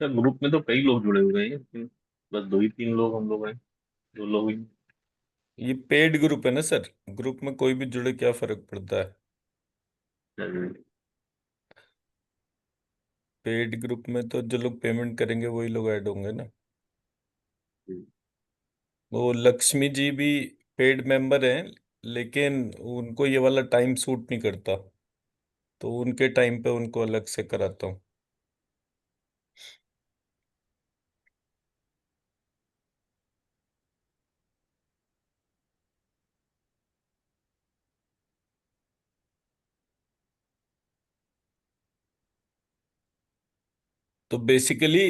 Sir group में तो कई लोग जुड़े हुए हैं, लेकिन बस दो ही तीन लोग हम लोग हैं, दो लोग ही। ये पेड ग्रुप है ना सर, ग्रुप में कोई भी जुड़े क्या फर्क पड़ता है। चलिए। पेड ग्रुप में तो जो लोग पेमेंट करेंगे वही लोग ऐड होंगे ना। वो लक्ष्मी जी भी पेड मेंबर हैं, लेकिन उनको ये वाला टाइम सूट नहीं करता, तो उनके टाइम पे उनको अलग से कराता हूँ। तो बेसिकली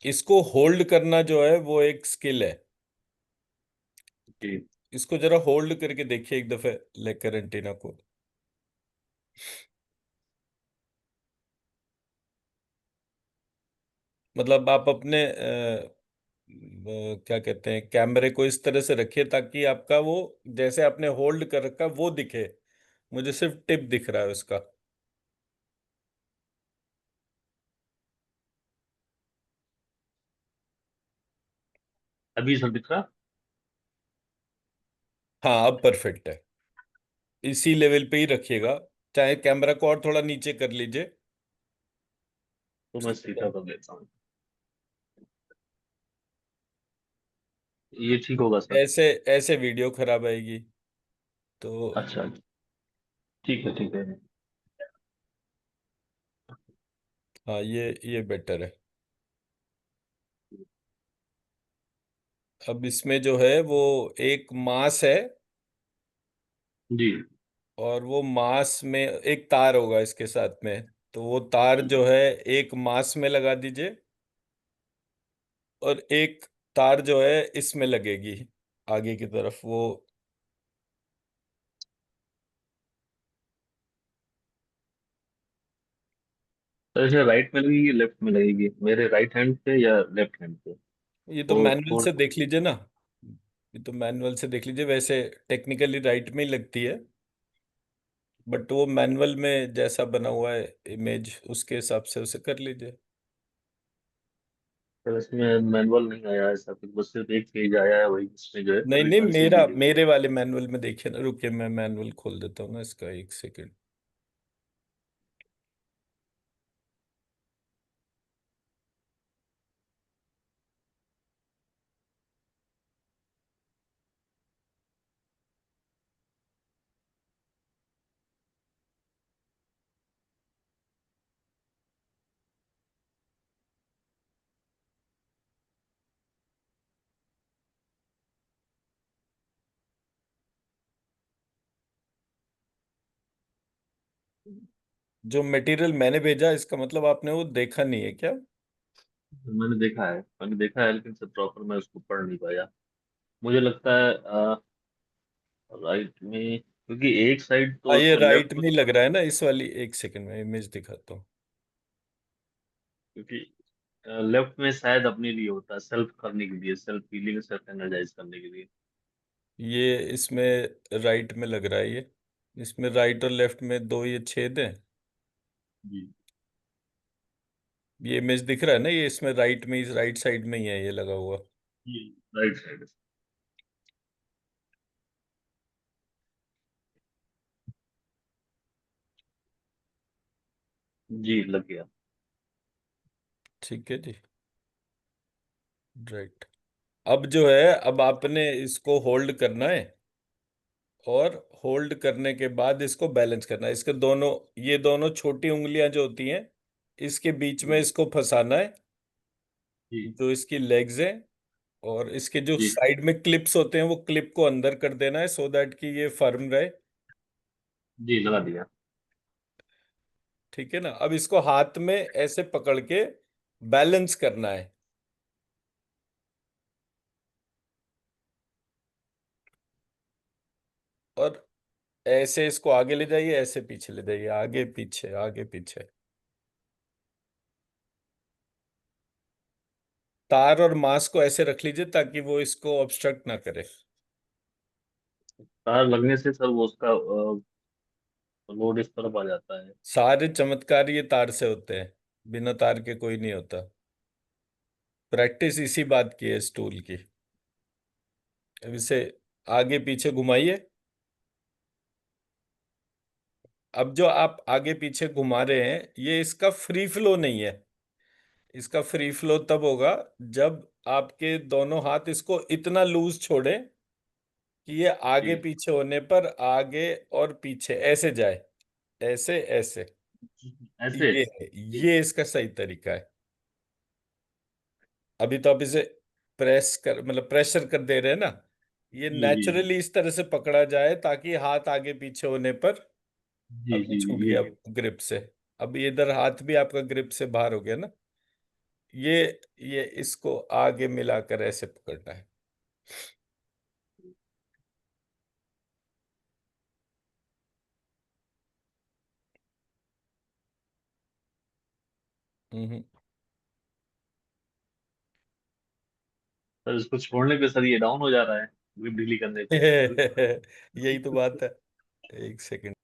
इसको होल्ड करना जो है वो एक स्किल है। जी। इसको जरा होल्ड करके देखिए एक दफे, लेकर एंटीना को। मतलब आप अपने क्या कहते हैं, कैमरे को इस तरह से रखिए ताकि आपका वो, जैसे आपने होल्ड कर रखा वो दिखे। मुझे सिर्फ टिप दिख रहा है उसका। अभी सर दिख रहा। हाँ, अब परफेक्ट है। इसी लेवल पे ही रखिएगा, चाहे कैमरा को और थोड़ा नीचे कर लीजिए। तो मैं सीधा कर लेता हूँ। ये ठीक होगा सर? ऐसे ऐसे वीडियो खराब आएगी तो। अच्छा। ठीक है, ठीक है। हाँ, ये बेटर है। अब इसमें जो है वो एक मास है, जी। और वो मास में एक तार होगा इसके साथ में। तो वो तार जी। जो है एक मास में लगा दीजिए, और एक तार जो है इसमें लगेगी आगे की तरफ वो। तो इसे राइट में लगेगी, लेफ्ट में लगेगी, मेरे राइट हैंड पे या लेफ्ट हैंड पे? ये तो तो मैनुअल थोड़ा। से देख लीजिए ना। ये तो मैनुअल से देख लीजिए, वैसे टेक्निकली राइट में ही लगती है, बट वो मैनुअल में जैसा बना हुआ है इमेज, उसके हिसाब से उसे कर लीजिए। सर इसमें मैनुअल नहीं आया है, ऐसा कुछ, बस सिर्फ एक पेज आया है, वही इसमें जो है नहीं पूरी नहीं, कंसिल मेरा वीडियो। मेरे वाले मैनुअल में देखिए ना, रुकिए मैं मैनुअल खोल देता हूँ ना इसका, एक सेकेंड। जो मटेरियल मैंने भेजा इसका मतलब आपने वो देखा नहीं है क्या। मैंने देखा है लेकिन सर प्रॉपर मैं उसको पढ़ नहीं पाया। मुझे लगता है राइट में, क्योंकि एक साइड तो ये उसमें राइट लेफ्ट में में ही लग थोड़ा। रहा है ना इस वाली, एक सेकेंड में इमेज दिखाता हूँ। क्योंकि लेफ्ट में शायद अपने लिए होता है, सेल्फ करने के लिए, सेल्फ फीलिंग, सेल्फ एनर्जाइज करने के लिए। ये इसमें राइट में लग रहा है ये। इसमें राइट और लेफ्ट में दो ये छेद हैं। जी। ये इमेज दिख रहा है ना, ये इसमें राइट में, इस राइट साइड में ही है ये लगा हुआ। जी। Right side. जी लग गया। ठीक है जी। राइट। अब जो है, अब आपने इसको होल्ड करना है, और होल्ड करने के बाद इसको बैलेंस करना है। इसके दोनों, ये दोनों छोटी उंगलियां जो होती हैं, इसके बीच में जी। इसको फंसाना है, जी। जो इसकी लेग्स हैं। और इसके जो जी। साइड में क्लिप्स होते हैं वो क्लिप को अंदर कर देना है, सो दैट कि ये फर्म रहे। जी लगा दिया। ठीक है ना। अब इसको हाथ में ऐसे पकड़ के बैलेंस करना है, और ऐसे इसको आगे ले जाइए, ऐसे पीछे ले जाइए, आगे पीछे आगे पीछे। तार और मास को ऐसे रख लीजिए ताकि वो इसको ऑब्स्ट्रक्ट ना करे। तार लगने से सर वो उसका लोड इस तरफ आ जाता है। सारे चमत्कार ये तार से होते हैं। बिना तार के कोई नहीं होता। प्रैक्टिस इसी बात की है स्टूल की। अब इसे आगे पीछे घुमाइए। अब जो आप आगे पीछे घुमा रहे हैं, ये इसका फ्री फ्लो नहीं है। इसका फ्री फ्लो तब होगा जब आपके दोनों हाथ इसको इतना लूज छोड़े कि ये आगे जी। पीछे होने पर आगे और पीछे ऐसे जाए, ऐसे ऐसे। ऐसे। ये ये इसका सही तरीका है। अभी तो आप इसे प्रेस कर मतलब प्रेशर कर दे रहे हैं ना। ये जी जी जी नेचुरली इस तरह से पकड़ा जाए ताकि हाथ आगे पीछे होने पर। जी अब ये जी जी, छूट ये गया ग्रिप से। अब ये इधर हाथ भी आपका ग्रिप से बाहर हो गया ना। ये ये इसको आगे मिलाकर ऐसे पकड़ना है। हम्म। सर इसको छोड़ने पे सर ये डाउन हो जा रहा है, ग्रिप ढीली करने पे। यही तो बात है। एक सेकंड।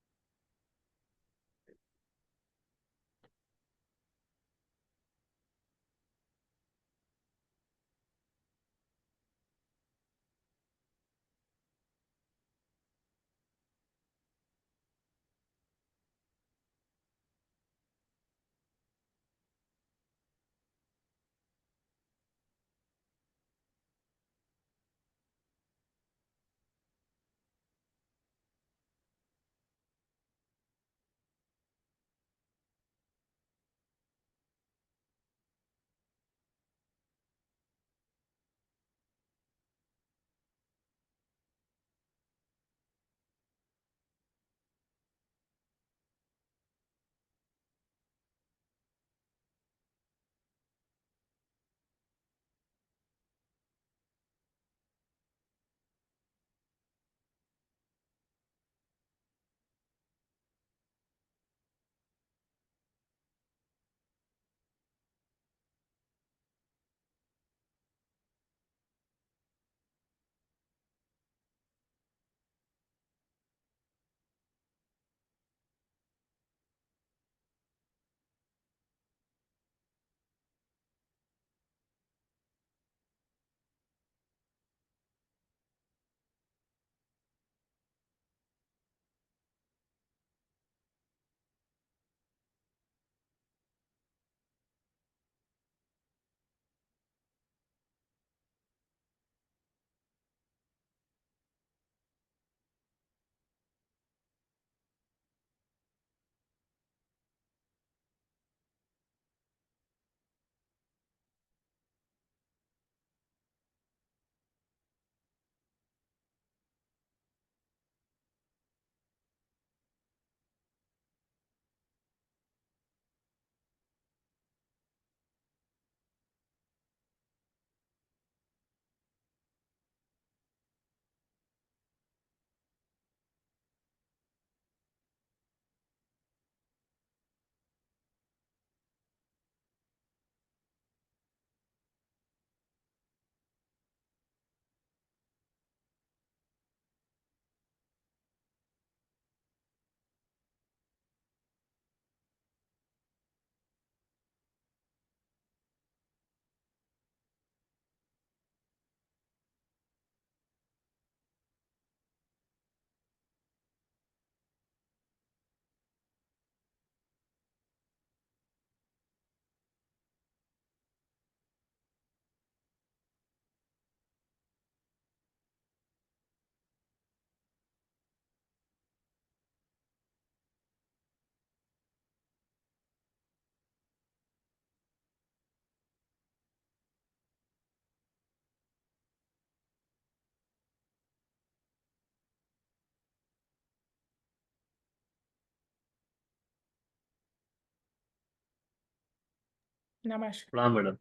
नमस्कार। प्रणाम मैडम।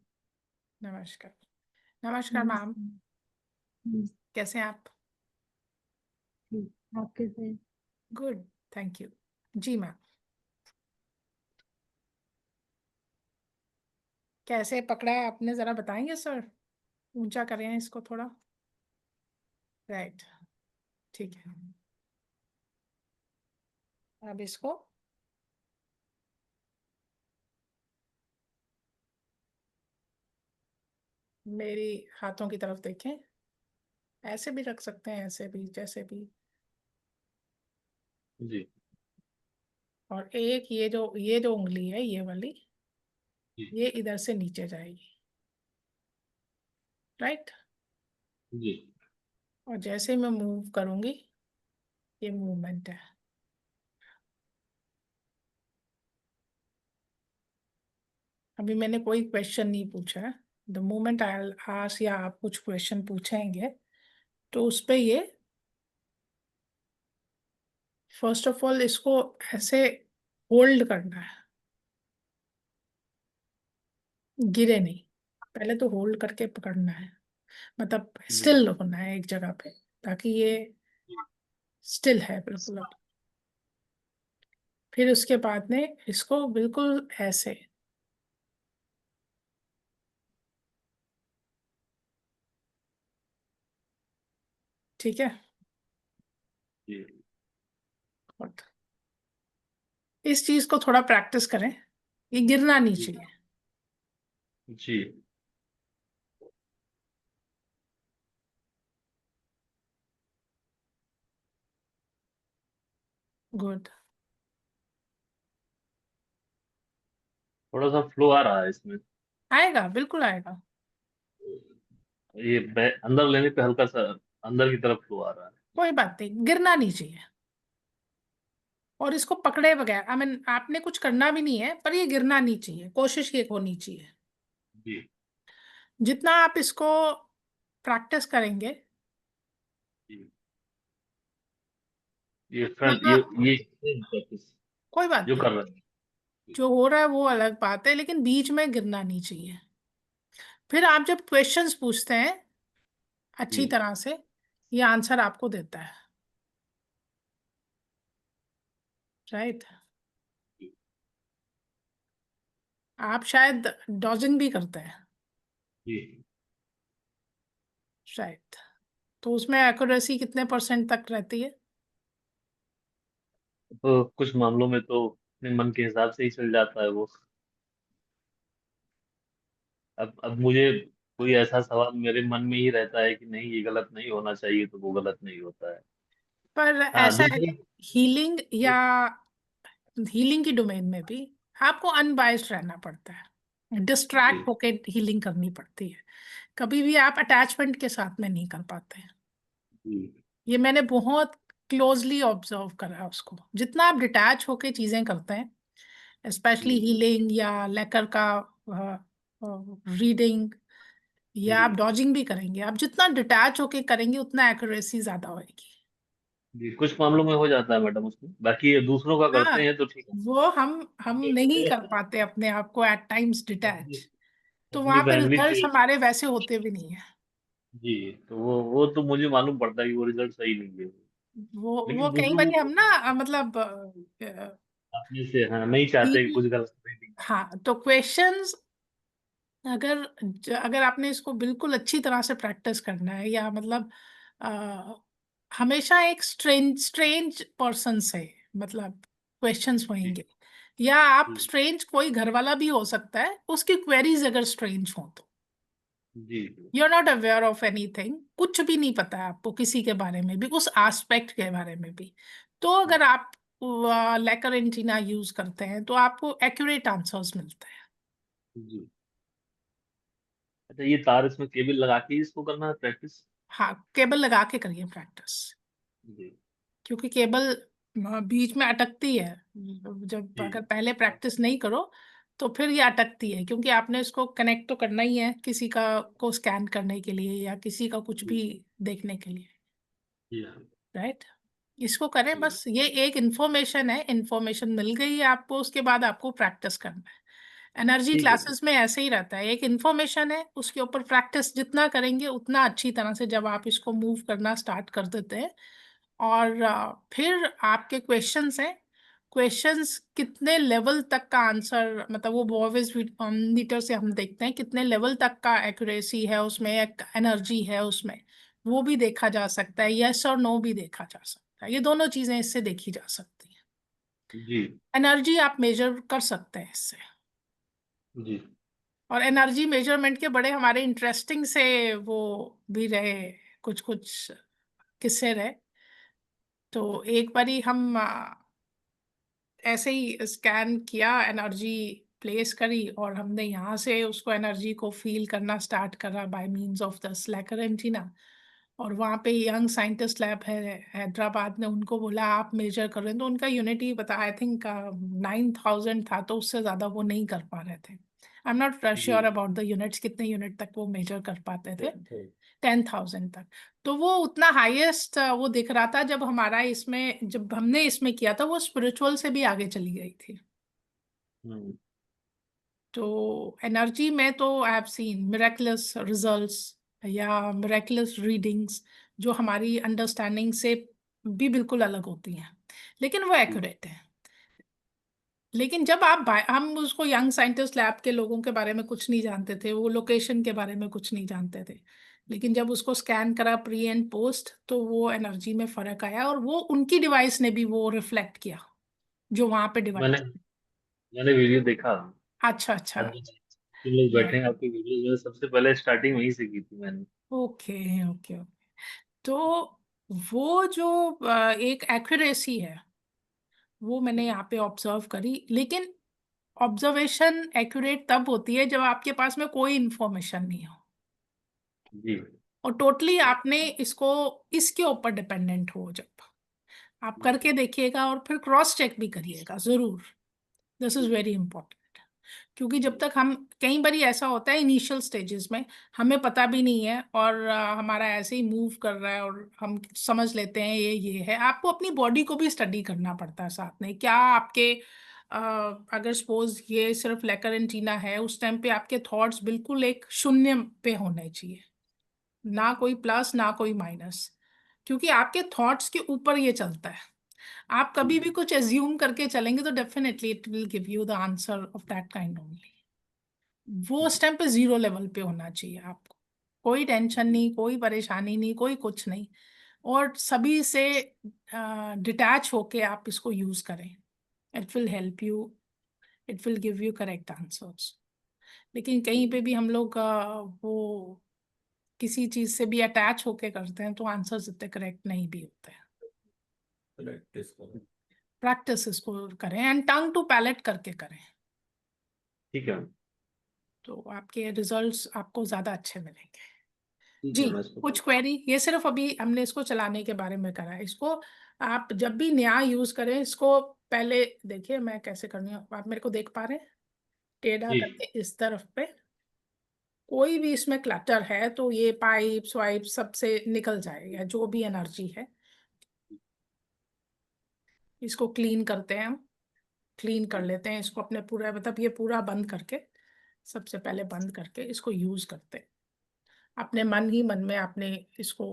नमस्कार। नमस्कार मैम। नमस्ते। कैसे हैं आप? ठीक, आप कैसे हैं? गुड। Thank you. जी मैम। कैसे पकड़ा है आपने, जरा बताएंगे सर? ऊंचा करें इसको थोड़ा। राइट। ठीक है। अब इसको मेरी हाथों की तरफ देखें, ऐसे भी रख सकते हैं, ऐसे भी, जैसे भी। जी और एक ये जो उंगली है, ये वाली, जी ये इधर से नीचे जाएगी, राइट। जी और जैसे मैं मूव करूंगी, ये मूवमेंट है। अभी मैंने कोई क्वेश्चन नहीं पूछा है। द मोमेंट आई आस्क, या आप कुछ क्वेश्चन पूछेंगे, तो उस पे ये फर्स्ट ऑफ ऑल इसको ऐसे होल्ड करना है, गिरे नहीं। पहले तो होल्ड करके पकड़ना है, मतलब जी स्टिल होना है एक जगह पे, ताकि ये स्टिल है बिल्कुल। अब फिर उसके बाद में इसको बिल्कुल ऐसे, ठीक है। जी और इस चीज को थोड़ा प्रैक्टिस करें, ये गिरना नहीं जी चाहिए। जी। गुड। थोड़ा सा फ्लो आ रहा है इसमें। आएगा, बिल्कुल आएगा। ये अंदर लेने पे हल्का सा अंदर की तरफ फ्लो आ रहा है। कोई बात नहीं, गिरना नहीं चाहिए। और इसको पकड़े बगैर, आई मीन आपने कुछ करना भी नहीं है, पर ये गिरना नहीं चाहिए, कोशिश ये होनी चाहिए। जी जितना आप इसको प्रैक्टिस करेंगे, जी। ये फ्रंट उतना। ये प्रैक्टिस कोई बात जो नहीं, कर रहे हैं। जो हो रहा है वो अलग बात है, लेकिन बीच में गिरना नहीं चाहिए। फिर आप जब क्वेश्चंस पूछते हैं अच्छी जी तरह से, ये आंसर आपको देता है, राइट। जी आप शायद डॉजिंग भी करते हैं, जी। शायद। तो उसमें एक्यूरेसी कितने परसेंट तक रहती है? तो कुछ मामलों में तो अपने मन के हिसाब से ही चल जाता है वो। अब मुझे कोई ऐसा सवाल मेरे मन में ही रहता है कि नहीं ये गलत नहीं होना चाहिए, तो वो गलत नहीं होता है। पर हाँ ऐसा है, दूसरी। हीलिंग या हीलिंग की डोमेन में भी आपको अनबायस्ड रहना पड़ता है, जी डिस्ट्रैक्ट होके हीलिंग करनी पड़ती है। कभी भी आप अटैचमेंट के साथ में नहीं कर पाते हैं। जी ये मैंने बहुत क्लोजली ऑब्जर्व करा है उसको। जितना आप डिटैच होके चीजें करते हैं, स्पेशली जी हीलिंग या लेकर का रीडिंग, या आप जी डॉजिंग भी करेंगे, आप जितना डिटैच होके करेंगे उतना एक्यूरेसी ज्यादा होगी। जी। कुछ मामलों में हो जाता है मैडम उसमें, बाकी ये दूसरों का हाँ, करते हैं तो ठीक है। वो हम नहीं कर पाते अपने आप को एट टाइम्स अपनी डिटैच, तो अपनी वहां पे फैमिली रिजल्ट के। हमारे वैसे होते भी नहीं है। जी। तो वो तो मुझे मालूम पड़ता है कि वो रिजल्ट सही नहीं है। वो लेकिन कई दूसरों बार हम को ना मतलब अपने से, हाँ, नहीं चाहते कि कुछ गलत नहीं। हाँ, तो क्वेश्चंस, अगर आपने इसको बिल्कुल अच्छी तरह से प्रैक्टिस करना है, या मतलब अ, हमेशा एक स्ट्रेंज स्ट्रेंज पर्सन से मतलब क्वेश्चंस जी होंगे, या आप जी स्ट्रेंज, कोई घर वाला भी हो सकता है, उसकी क्वेरीज अगर स्ट्रेंज हो, तो जी जी you are not aware of anything, कुछ भी नहीं पता है आपको किसी के बारे में भी, उस एस्पेक्ट के बारे में भी, तो अगर आप लेकर एंटीना यूज करते हैं, तो आपको एक्यूरेट आंसर्स मिलते हैं। जी। अच्छा, ये तार इसमें केबल लगा के ही इसको करना है प्रैक्टिस? हाँ, केबल लगा के करिए प्रैक्टिस, जी क्योंकि केबल बीच में अटकती है। जब जी अगर पहले प्रैक्टिस नहीं करो, तो फिर ये अटकती है, क्योंकि आपने इसको कनेक्ट तो करना ही है किसी का को स्कैन करने के लिए, या किसी का कुछ जी भी देखने के लिए, जी हाँ राइट। इसको करें, जी। बस ये एक इंफॉर्मेशन है, इंफॉर्मेशन मिल गई है आपको, उसके बाद आपको प्रैक्टिस करना है। एनर्जी ठीक है। क्लासेस में ऐसे ही रहता है, एक इंफॉर्मेशन है, उसके ऊपर प्रैक्टिस जितना करेंगे उतना अच्छी तरह से, जब आप इसको मूव करना स्टार्ट कर देते हैं, और फिर आपके क्वेश्चंस हैं, क्वेश्चंस कितने लेवल तक का आंसर, मतलब वो बॉयज मीटर से हम देखते हैं कितने लेवल तक का एक्यूरेसी है उसमें, एनर्जी है उसमें, वो भी देखा जा सकता है, यस और नो भी देखा जा सकता है, ये दोनों चीजें इससे देखी जा सकती हैं। जी एनर्जी आप मेजर कर सकते हैं इससे। जी। और एनर्जी मेजरमेंट के बड़े हमारे इंटरेस्टिंग से वो भी रहे, कुछ कुछ किस्से रहे। तो एक बारी हम ऐसे ही स्कैन किया, एनर्जी प्लेस करी, और हमने यहाँ से उसको एनर्जी को फील करना स्टार्ट करा by means of the slacker antenna. और वहाँ पे यंग साइंटिस्ट लैब है हैदराबाद ने, उनको बोला आप मेजर कर रहे हैं, तो उनका यूनिट ही बता, आई थिंक 9,000 था, तो उससे ज़्यादा वो नहीं कर पा रहे थे। आई एम नॉट जी। श्योर अबाउट द यूनिट्स, कितने यूनिट तक वो मेजर कर पाते थे। 10,000। 10,000 तक। तो वो उतना हाईएस्ट वो दिख रहा था। जब हमारा इसमें, जब हमने इसमें किया था, वो स्पिरिचुअल से भी आगे चली गई थी। हम्म। तो एनर्जी में तो I have seen miracles results या मिरेकलस रीडिंग्स, जो हमारी अंडरस्टैंडिंग से भी बिल्कुल अलग होती हैं, लेकिन वो एक्यूरेट है। लेकिन जब हम उसको, यंग साइंटिस्ट लैब के लोगों के बारे में कुछ नहीं जानते थे, वो लोकेशन के बारे में कुछ नहीं जानते थे, लेकिन जब उसको स्कैन करा प्री एंड पोस्ट, तो वो एनर्जी में फर्क आया, और वो उनकी डिवाइस ने भी वो रिफ्लेक्ट किया, जो वहां पे मैंने डिवाइस। मैंने वीडियो देखा। अच्छा अच्छा। आज तीन लोग बैठे हैं आपकी वीडियो, जो सबसे पहले स्टार्टिंग वहीं से की थी मैंने। Okay okay okay. तो वो जो एक एक्यूरेसी है, वो मैंने यहाँ पे ऑब्जर्व करी। लेकिन ऑब्जर्वेशन एक्यूरेट तब होती है जब आपके पास में कोई इंफॉर्मेशन नहीं हो, जी। और टोटली आपने इसको, इसके ऊपर डिपेंडेंट हो। जब आप करके देखिएगा और फिर क्रॉस चेक भी करिएगा जरूर, दिस इज वेरी इंपॉर्टेंट। क्योंकि जब तक हम, कई बार ऐसा होता है इनिशियल स्टेजेस में, हमें पता भी नहीं है, और हमारा ऐसे ही मूव कर रहा है, और हम समझ लेते हैं ये है। आपको अपनी बॉडी को भी स्टडी करना पड़ता है साथ में। क्या आपके अगर सपोज ये सिर्फ लेकरेंटीना है, उस टाइम पे आपके थॉट्स बिल्कुल एक शून्य पे होने चाहिए, ना कोई प्लस ना कोई माइनस, क्योंकि आपके थॉट्स के ऊपर ये चलता है। आप कभी भी कुछ एज्यूम करके चलेंगे तो definitely it will give you the answer of that kind only. वो उस टाइम पे जीरो लेवल पे होना चाहिए आपको, कोई टेंशन नहीं, कोई परेशानी नहीं, कोई कुछ नहीं, और सभी से डिटैच होके आप इसको यूज करें। It will help you, it will give you correct answers. लेकिन कहीं पे भी हम लोग वो किसी चीज से भी अटैच होके करते हैं, तो आंसर्स इतने करेक्ट नहीं भी होते हैं। प्रैक्टिस करो। प्रैक्टिस इसको करें, एंड टंग टू पैलेट करके करें, ठीक है। तो आपके रिजल्ट्स आपको ज्यादा अच्छे मिलेंगे। ठीक जी। है, मैं इसको कुछ कर। क्वेरी, ये सिर्फ अभी हमने इसको चलाने के बारे में करा है। इसको आप जब भी नया यूज करें, इसको पहले देखिए मैं कैसे करनी हूँ। आप मेरे को देख पा रहे हैं, टेढ़ा जी। करके इस तरफ पे, कोई भी इसमें क्लटर है तो ये पाइप्स वाइप सबसे निकल जाएगा, जो भी एनर्जी है। इसको क्लीन करते हैं हम, क्लीन कर लेते हैं इसको अपने पूरा, मतलब ये पूरा बंद करके, सबसे पहले बंद करके इसको यूज करते हैं। अपने मन ही मन में आपने इसको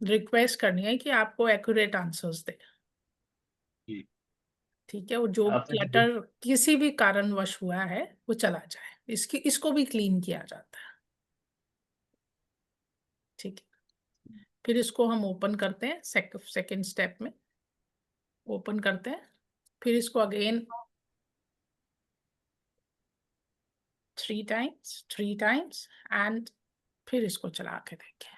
रिक्वेस्ट करनी है कि आपको एक्यूरेट आंसर्स दे। जी। ठीक है, वो जो आपने जो क्लटर किसी भी कारणवश हुआ है वो चला जाए, इसको भी क्लीन किया जाता है। ठीक है, फिर इसको हम ओपन करते हैं, सेकेंड स्टेप में ओपन करते हैं। फिर इसको अगेन 3 टाइम्स एंड फिर इसको चला के देखें।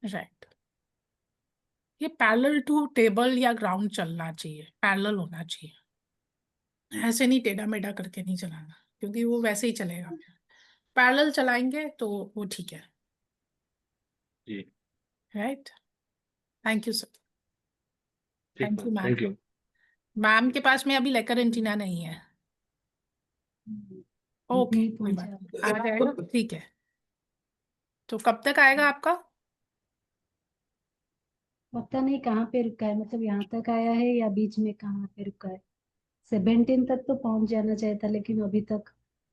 राइट, ये पैरेलल टू टेबल या ग्राउंड चलना चाहिए, पैरेलल होना चाहिए, ऐसे नहीं टेढ़ा मेढ़ा करके नहीं चलाना, क्योंकि वो वैसे ही चलेगा। पैरेलल चलाएंगे तो वो ठीक है। जी। Right, thank you sir. ठीक thank ma'am, you ma'am. Thank you. Ma'am के पास में अभी लेकर एंटीना नहीं है। ओके, नहीं कोई पहुंचा। बात नहीं, आ जाएगा, ठीक है। तो कब तक आएगा आपका? पता नहीं कहाँ पे रुका है, मतलब यहाँ तक आया है या बीच में कहाँ पे रुका है। 17 तक तो पहुंच जाना चाहिए था, लेकिन अभी तक।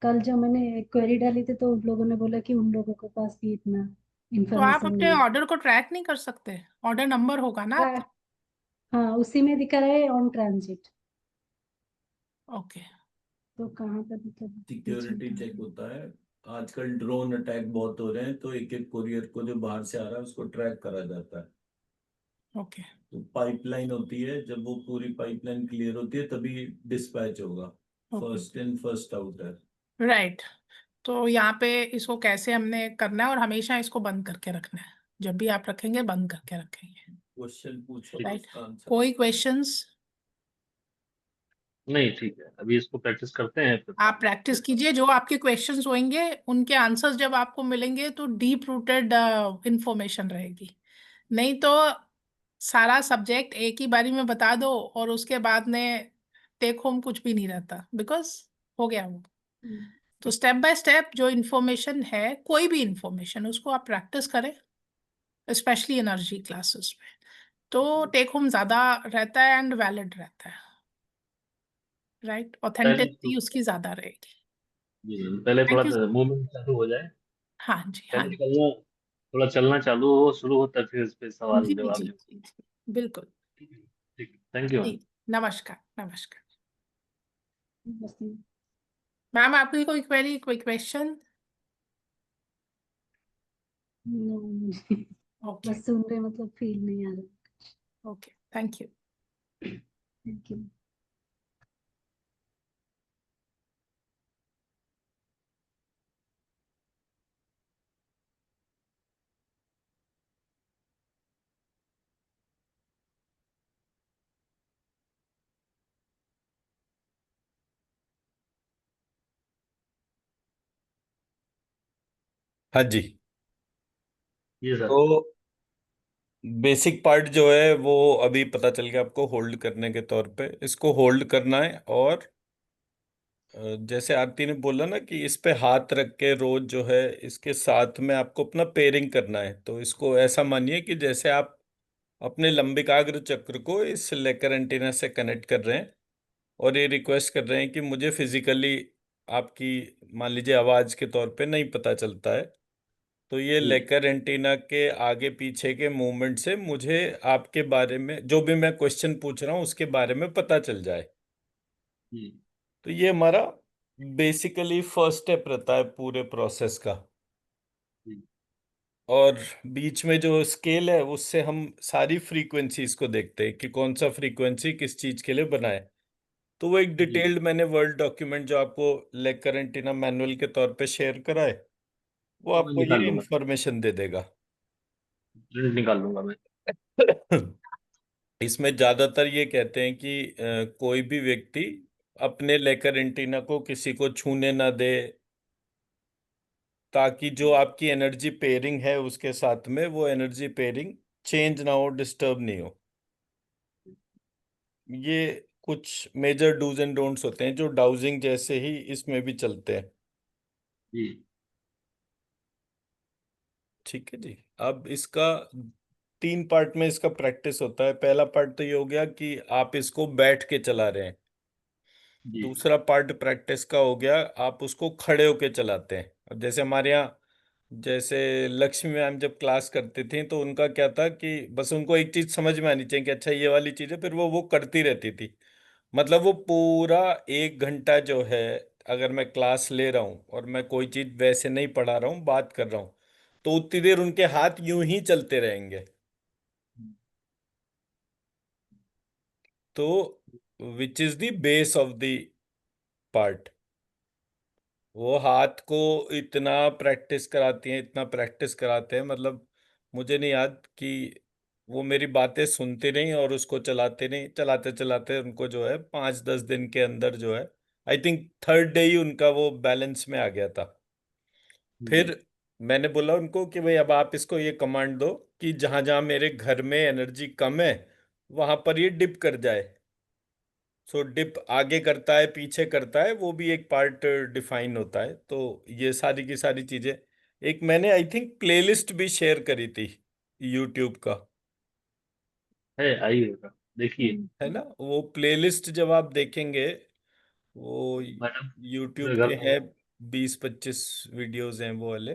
कल जो मैंने क्वेरी डाली थी तो उन लोगों ने बोला कि उन लोगों के पास भी इतना तो आप इंफॉर्मेशन अपने नहीं है। ऑर्डर को ट्रैक नहीं कर सकते? ऑर्डर नंबर होगा ना आपका? हाँ, उसी में दिखा रहा है ऑन ट्रांजिट। ओके। तो कहाँ पर मतलब बीच में सिक्योरिटी कहाँ चेक पर? होता है। आजकल ड्रोन अटैक बहुत हो रहे हैं, तो एक एक कुरियर को जो बाहर से आ रहा है उसको ट्रैक करा जाता है। ओके। तो पाइपलाइन होती है, जब वो पूरी पाइपलाइन क्लियर होती है तभी डिस्पैच होगा। Okay. First in first out है। राइट। तो यहाँ पे इसको कैसे हमने करना है, और हमेशा इसको बंद करके रखना है, जब भी आप रखेंगे बंद करके रखेंगे। क्वेश्चन पूछो तो राइट। उसका आंसर। कोई क्वेश्चंस? नहीं, ठीक है, अभी इसको प्रैक्टिस करते हैं फिर। आप प्रैक्टिस कीजिए, जो आपके क्वेश्चंस होंगे उनके आंसर्स जब आपको मिलेंगे तो डीप रूटेड इंफॉर्मेशन रहेगी। नहीं तो सारा सब्जेक्ट एक ही बारी में बता दो और उसके बाद में टेक होम कुछ भी नहीं रहता, बिकॉज हो गया वो। हम्म, तो स्टेप बाय स्टेप जो इन्फॉर्मेशन है, कोई भी इंफॉर्मेशन, उसको आप प्रैक्टिस करें, स्पेशली एनर्जी क्लासेस में। तो टेक होम ज्यादा रहता है एंड वैलिड रहता है। राइट, पहले ऑथेंटिसिटी उसकी ज्यादा रहेगी। जी मैम, पहले थोड़ा थैंक यू। सा मूवमेंट चालू हो जाए। हाँ जी, हाँ पहले जी। चलना, थोड़ा चलना चालू हो, शुरू हो, तब फिर इस पे सवाल जी जवाब जी जो। जी जी, बिल्कुल। ठीक है, ठीक, थैंक यू मैम। ठीक। नमस्कार, नमस्कार। बस मैम, आपकी कोई क्वेरी, कोई क्वेश्चन? नो, मुझे ओके। बस सुन रहे मतलब फील नहीं आ रहा। Okay, thank you. Thank you. हाँ जी। जी सर। तो बेसिक पार्ट जो है वो अभी पता चल गया आपको, होल्ड करने के तौर पे इसको होल्ड करना है। और जैसे आरती ने बोला ना कि इस पे हाथ रख के रोज जो है इसके साथ में आपको अपना पेयरिंग करना है। तो इसको ऐसा मानिए कि जैसे आप अपने लंबिकाग्र चक्र को इस लेकर एंटीना से कनेक्ट कर रहे हैं, और ये रिक्वेस्ट कर रहे हैं कि मुझे फिजिकली आपकी, मान लीजिए, आवाज के तौर पे नहीं पता चलता है, तो ये जी लेकर एंटीना के आगे पीछे के मूवमेंट से मुझे आपके बारे में, जो भी मैं क्वेश्चन पूछ रहा हूँ उसके बारे में पता चल जाए। जी तो ये हमारा बेसिकली फर्स्ट स्टेप रहता है पूरे प्रोसेस का। जी और बीच में जो स्केल है उससे हम सारी फ्रीक्वेंसीज को देखते हैं कि कौन सा फ्रीक्वेंसी किस चीज के लिए बना है। तो वो एक जी, डिटेल्ड मैंने वर्ड डॉक्यूमेंट जो आपको लेग करेंटिना मैनुअल के तौर पे शेयर करा है, वो वो मैं आपको निकाल ये लूंगा, इंफॉर्मेशन दे देगा। प्रिंट निकाल लूंगा मैं। इसमें ज्यादातर ये कहते हैं कि कोई भी व्यक्ति अपने लेकर एंटीना को किसी को छूने ना दे, ताकि जो आपकी एनर्जी पेयरिंग है उसके साथ में वो एनर्जी पेयरिंग चेंज ना हो, डिस्टर्ब नहीं हो। ये कुछ मेजर डूज एंड डोंट्स होते हैं जो डाउजिंग जैसे ही इसमें भी चलते हैं। जी ठीक है जी। अब इसका 3 पार्ट में इसका प्रैक्टिस होता है। पहला पार्ट तो ये हो गया कि आप इसको बैठ के चला रहे हैं। जी दूसरा पार्ट प्रैक्टिस का हो गया आप उसको खड़े होके चलाते हैं। अब जैसे हमारे यहाँ, जैसे लक्ष्मी मैम जब क्लास करती थी तो उनका क्या था कि बस उनको एक चीज समझ में आनी चाहिए कि अच्छा ये वाली चीज है, फिर वो करती रहती थी। मतलब वो पूरा 1 घंटा जो है, अगर मैं क्लास ले रहा हूँ और मैं कोई चीज वैसे नहीं पढ़ा रहा हूँ, बात कर रहा हूँ, तो उतनी देर उनके हाथ यूं ही चलते रहेंगे। तो which is the base of the part, वो हाथ को इतना प्रैक्टिस कराती हैं, इतना प्रैक्टिस कराते हैं, मतलब मुझे नहीं याद कि वो मेरी बातें सुनते नहीं और उसको चलाते नहीं, चलाते चलाते उनको जो है 5-10 दिन के अंदर जो है, आई थिंक थर्ड डे ही उनका वो बैलेंस में आ गया था। जी फिर मैंने बोला उनको कि भाई अब आप इसको ये कमांड दो कि जहां जहां मेरे घर में एनर्जी कम है वहां पर ये डिप कर जाए। सो डिप आगे करता है पीछे करता है, वो भी एक पार्ट डिफाइन होता है। तो ये सारी की सारी चीजें, एक मैंने आई थिंक प्लेलिस्ट भी शेयर करी थी यूट्यूब का, है, आइएगा देखिए। है ना? वो प्लेलिस्ट जब आप देखेंगे, वो मैडम यूट्यूब पूरे घर के को। हैं, 20-25 वीडियोस हैं वो वाले।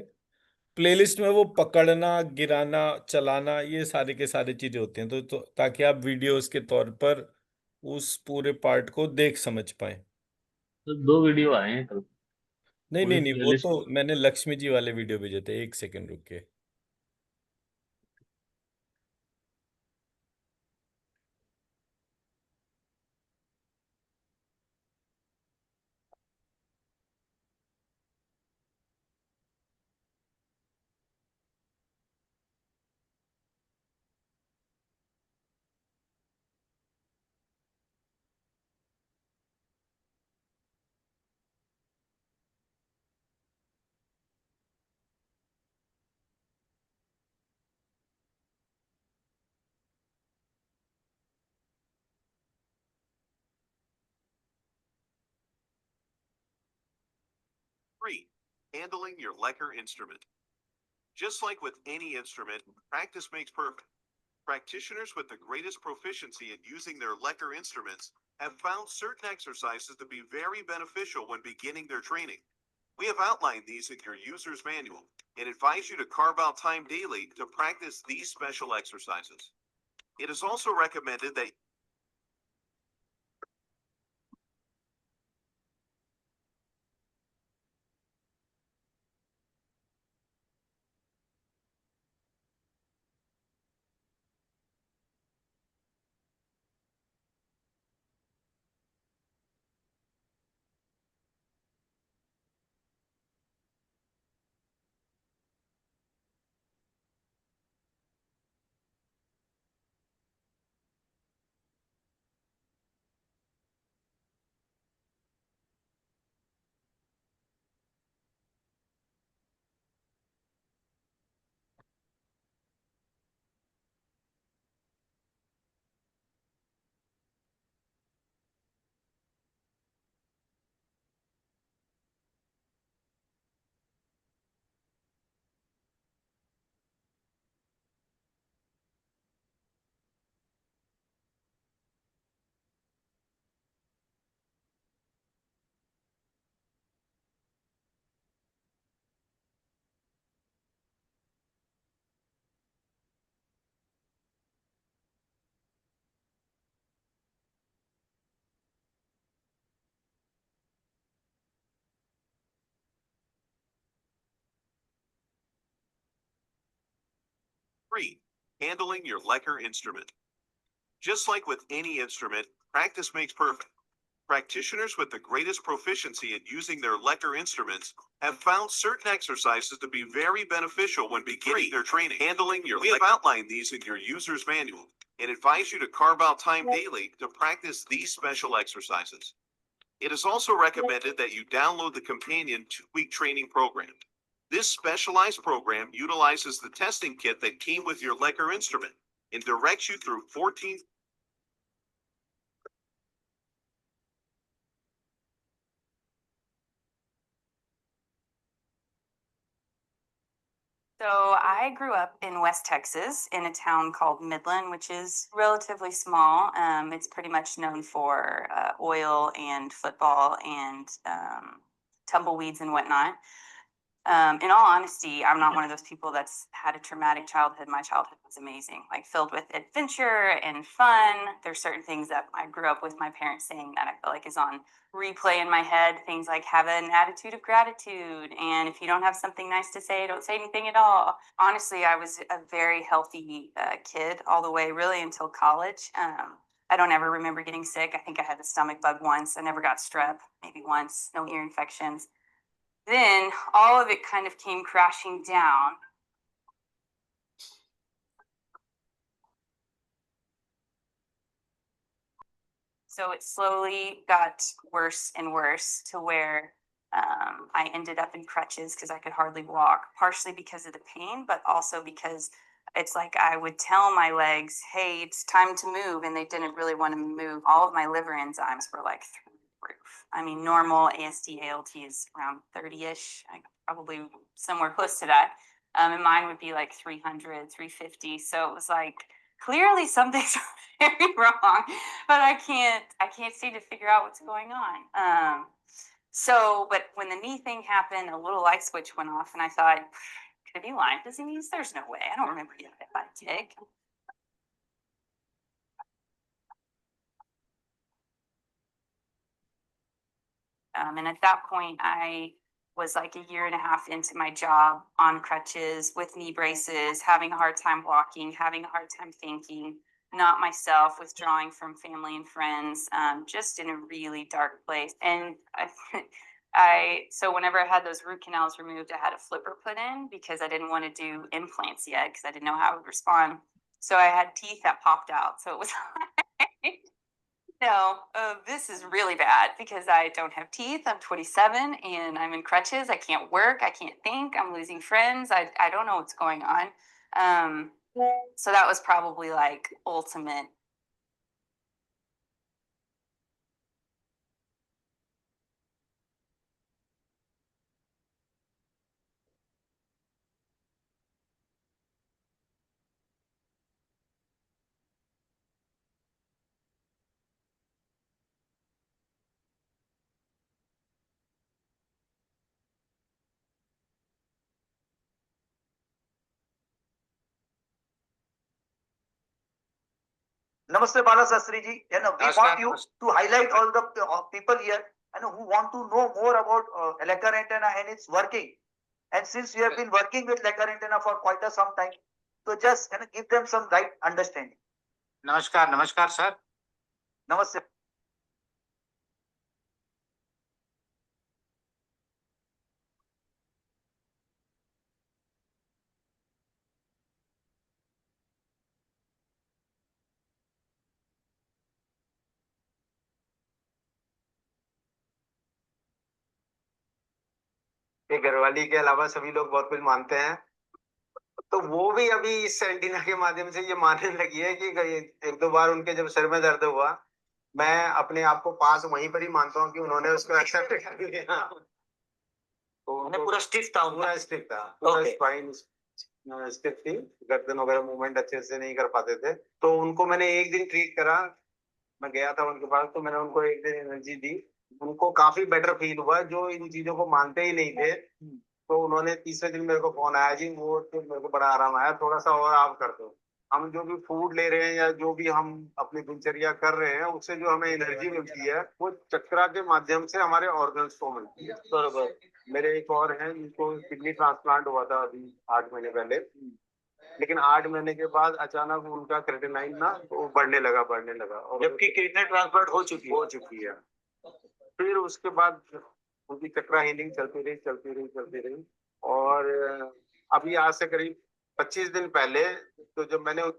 प्लेलिस्ट में वो पकड़ना, गिराना, चलाना, ये सारी के सारी चीजें होती हैं। तो ताकि आप वीडियोस के तौर पर उस पूरे पार्ट को देख समझ पाए। तो 2 वीडियो आए हैं कल, नहीं पूरी नहीं नहीं, वो प्लेलिस्ट। तो मैंने लक्ष्मी जी वाले वीडियो भेजे थे, 1 सेकंड रुक के। Three, handling your Lecker instrument. Just like with any instrument, practice makes perfect. Practitioners with the greatest proficiency in using their Lecker instruments have found certain exercises to be very beneficial when beginning their training. We have outlined these in your user's manual and advise you to carve out time daily to practice these special exercises. It is also recommended that Three, handling your Lecker instrument. Just like with any instrument, practice makes perfect. Practitioners with the greatest proficiency in using their Lecker instruments have found certain exercises to be very beneficial when beginning their training. Handling your We have outlined these in your user's manual and advise you to carve out time daily to practice these special exercises. It is also recommended that you download the companion 2-week training program. This specialized program utilizes the testing kit that came with your Lecker instrument and directs you through 14 So I grew up in West Texas in a town called Midland, which is relatively small. It's pretty much known for oil and football and tumbleweeds and whatnot. In all honesty, I'm not one of those people that's had a traumatic childhood. My childhood was amazing, like filled with adventure and fun. There's certain things that I grew up with my parents saying that I feel like is on replay in my head. Things like have an attitude of gratitude. And if you don't have something nice to say, don't say anything at all. Honestly, I was a very healthy kid all the way, really until college. I don't ever remember getting sick. I think I had the stomach bug once. I never got strep, maybe once, no ear infections. Then all of it kind of came crashing down. So it slowly got worse and worse to where I ended up in crutches because I could hardly walk, partially because of the pain, but also because it's like I would tell my legs, hey, it's time to move. And they didn't really want to move. All of my liver enzymes were like through the roof. I mean, normal AST, ALT is around 30-ish, probably somewhere close to that. And mine would be like 300, 350. So it was like, clearly something's very wrong, but I can't seem to figure out what's going on. But when the knee thing happened, a little light switch went off, and I thought, could it be Lyme disease? There's no way. I don't remember getting bit by a tick. And at that point, I was like a year and a half into my job on crutches with knee braces, having a hard time walking, having a hard time thinking, not myself, withdrawing from family and friends, just in a really dark place. And so whenever I had those root canals removed, I had a flipper put in because I didn't want to do implants yet because I didn't know how it would respond. So I had teeth that popped out. So it was like, no, this is really bad because I don't have teeth. I'm 27 and I'm in crutches. I can't work. I can't think. I'm losing friends. I don't know what's going on. So that was probably like ultimate. Namaste Bala Sastri ji. We want you to highlight all the people here and who want to know more about Lecker antenna and its working. And since you have been working with Lecker antenna for quite some time, so just give them some right understanding. नमस्कार sir. Namaste. घरवाली के अलावा सभी लोग बहुत कुछ मानते हैं, तो वो भी अभी इस एंटीना के माध्यम से ये मानने लगी है कि एक दो बार उनके जब सर में दर्द हुआ, मैं अपने आप को पास वहीं पर ही मानता हूँ कि उन्होंने उसको एक्सेप्ट कर लिया. तो पूरा स्टिफ था, पूरा स्पाइन स्टिफ थी, गर्दन वगैरह मूवमेंट अच्छे से नहीं कर पाते थे. तो उनको मैंने एक दिन ट्रीट करा, मैं गया था उनके पास, तो मैंने उनको एक दिन एनर्जी दी. उनको काफी बेटर फील हुआ, जो इन चीजों को मानते ही नहीं थे. तो उन्होंने तीसरे दिन मेरे को फोन आया, जी वो तो मेरे को बड़ा आराम आया, थोड़ा सा और आप कर दो. हम जो भी फूड ले रहे हैं या जो भी हम अपनी दिनचर्या कर रहे हैं, उससे जो हमें एनर्जी मिलती है वो चक्रा के माध्यम से हमारे ऑर्गन्स को मिलती है. बरोबर. मेरे एक और हैं जिनको किडनी ट्रांसप्लांट हुआ था अभी 8 महीने पहले, लेकिन 8 महीने के बाद अचानक उनका क्रेटिनाइन ना वो बढ़ने लगा, और जबकि किडनी ट्रांसप्लांट हो चुकी है. फिर उसके बाद उनकी चक्रा हीलिंग चलती रही. और अभी आज से करीब 25 दिन पहले, तो जब मैंने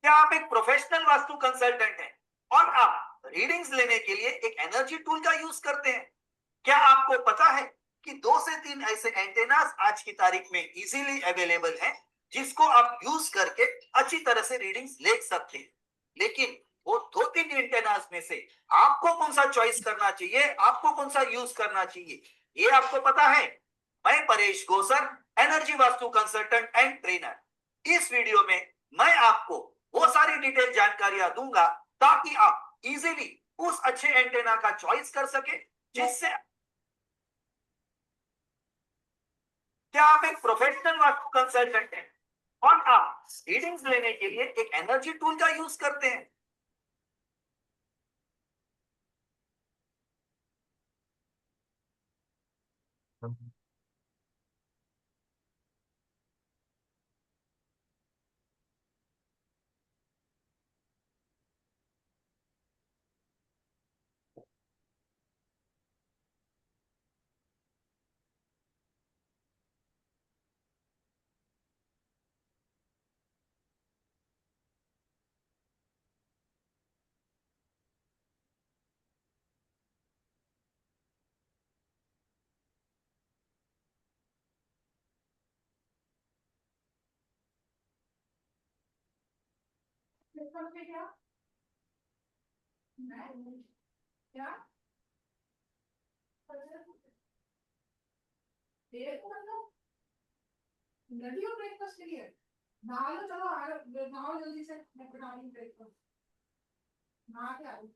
क्या आप एक प्रोफेशनल वास्तु कंसल्टेंट हैं और आप रीडिंग्स लेने के लिए एक एनर्जी टूल का यूज करते हैं? क्या आपको पता है कि 2 से 3 ऐसे एंटेनास आज की तारीख में इजीली अवेलेबल हैं जिसको आप यूज करके अच्छी तरह से रीडिंग्स ले सकते हैं? लेकिन वो 2-3 एंटेनास में से आपको कौन सा चॉइस करना चाहिए, आपको कौन सा यूज करना चाहिए, ये आपको पता है? मैं Paresh Gosar, energy vastu consultant and trainer. इस वीडियो में मैं आपको वो सारी डिटेल जानकारियां दूंगा ताकि आप इजीली उस अच्छे एंटेना का चॉइस कर सके, जिससे क्या आप एक प्रोफेशनल वास्तु कंसल्टेंट हैं और आप रीडिंग्स लेने के लिए एक एनर्जी टूल का यूज करते हैं? नदी और ब्रेकफास्ट के लिए नहा लो, चलो नहाओ जल्दी से, मैं बना रही हूँ ब्रेकफास्ट, नहा के आ रही हूँ।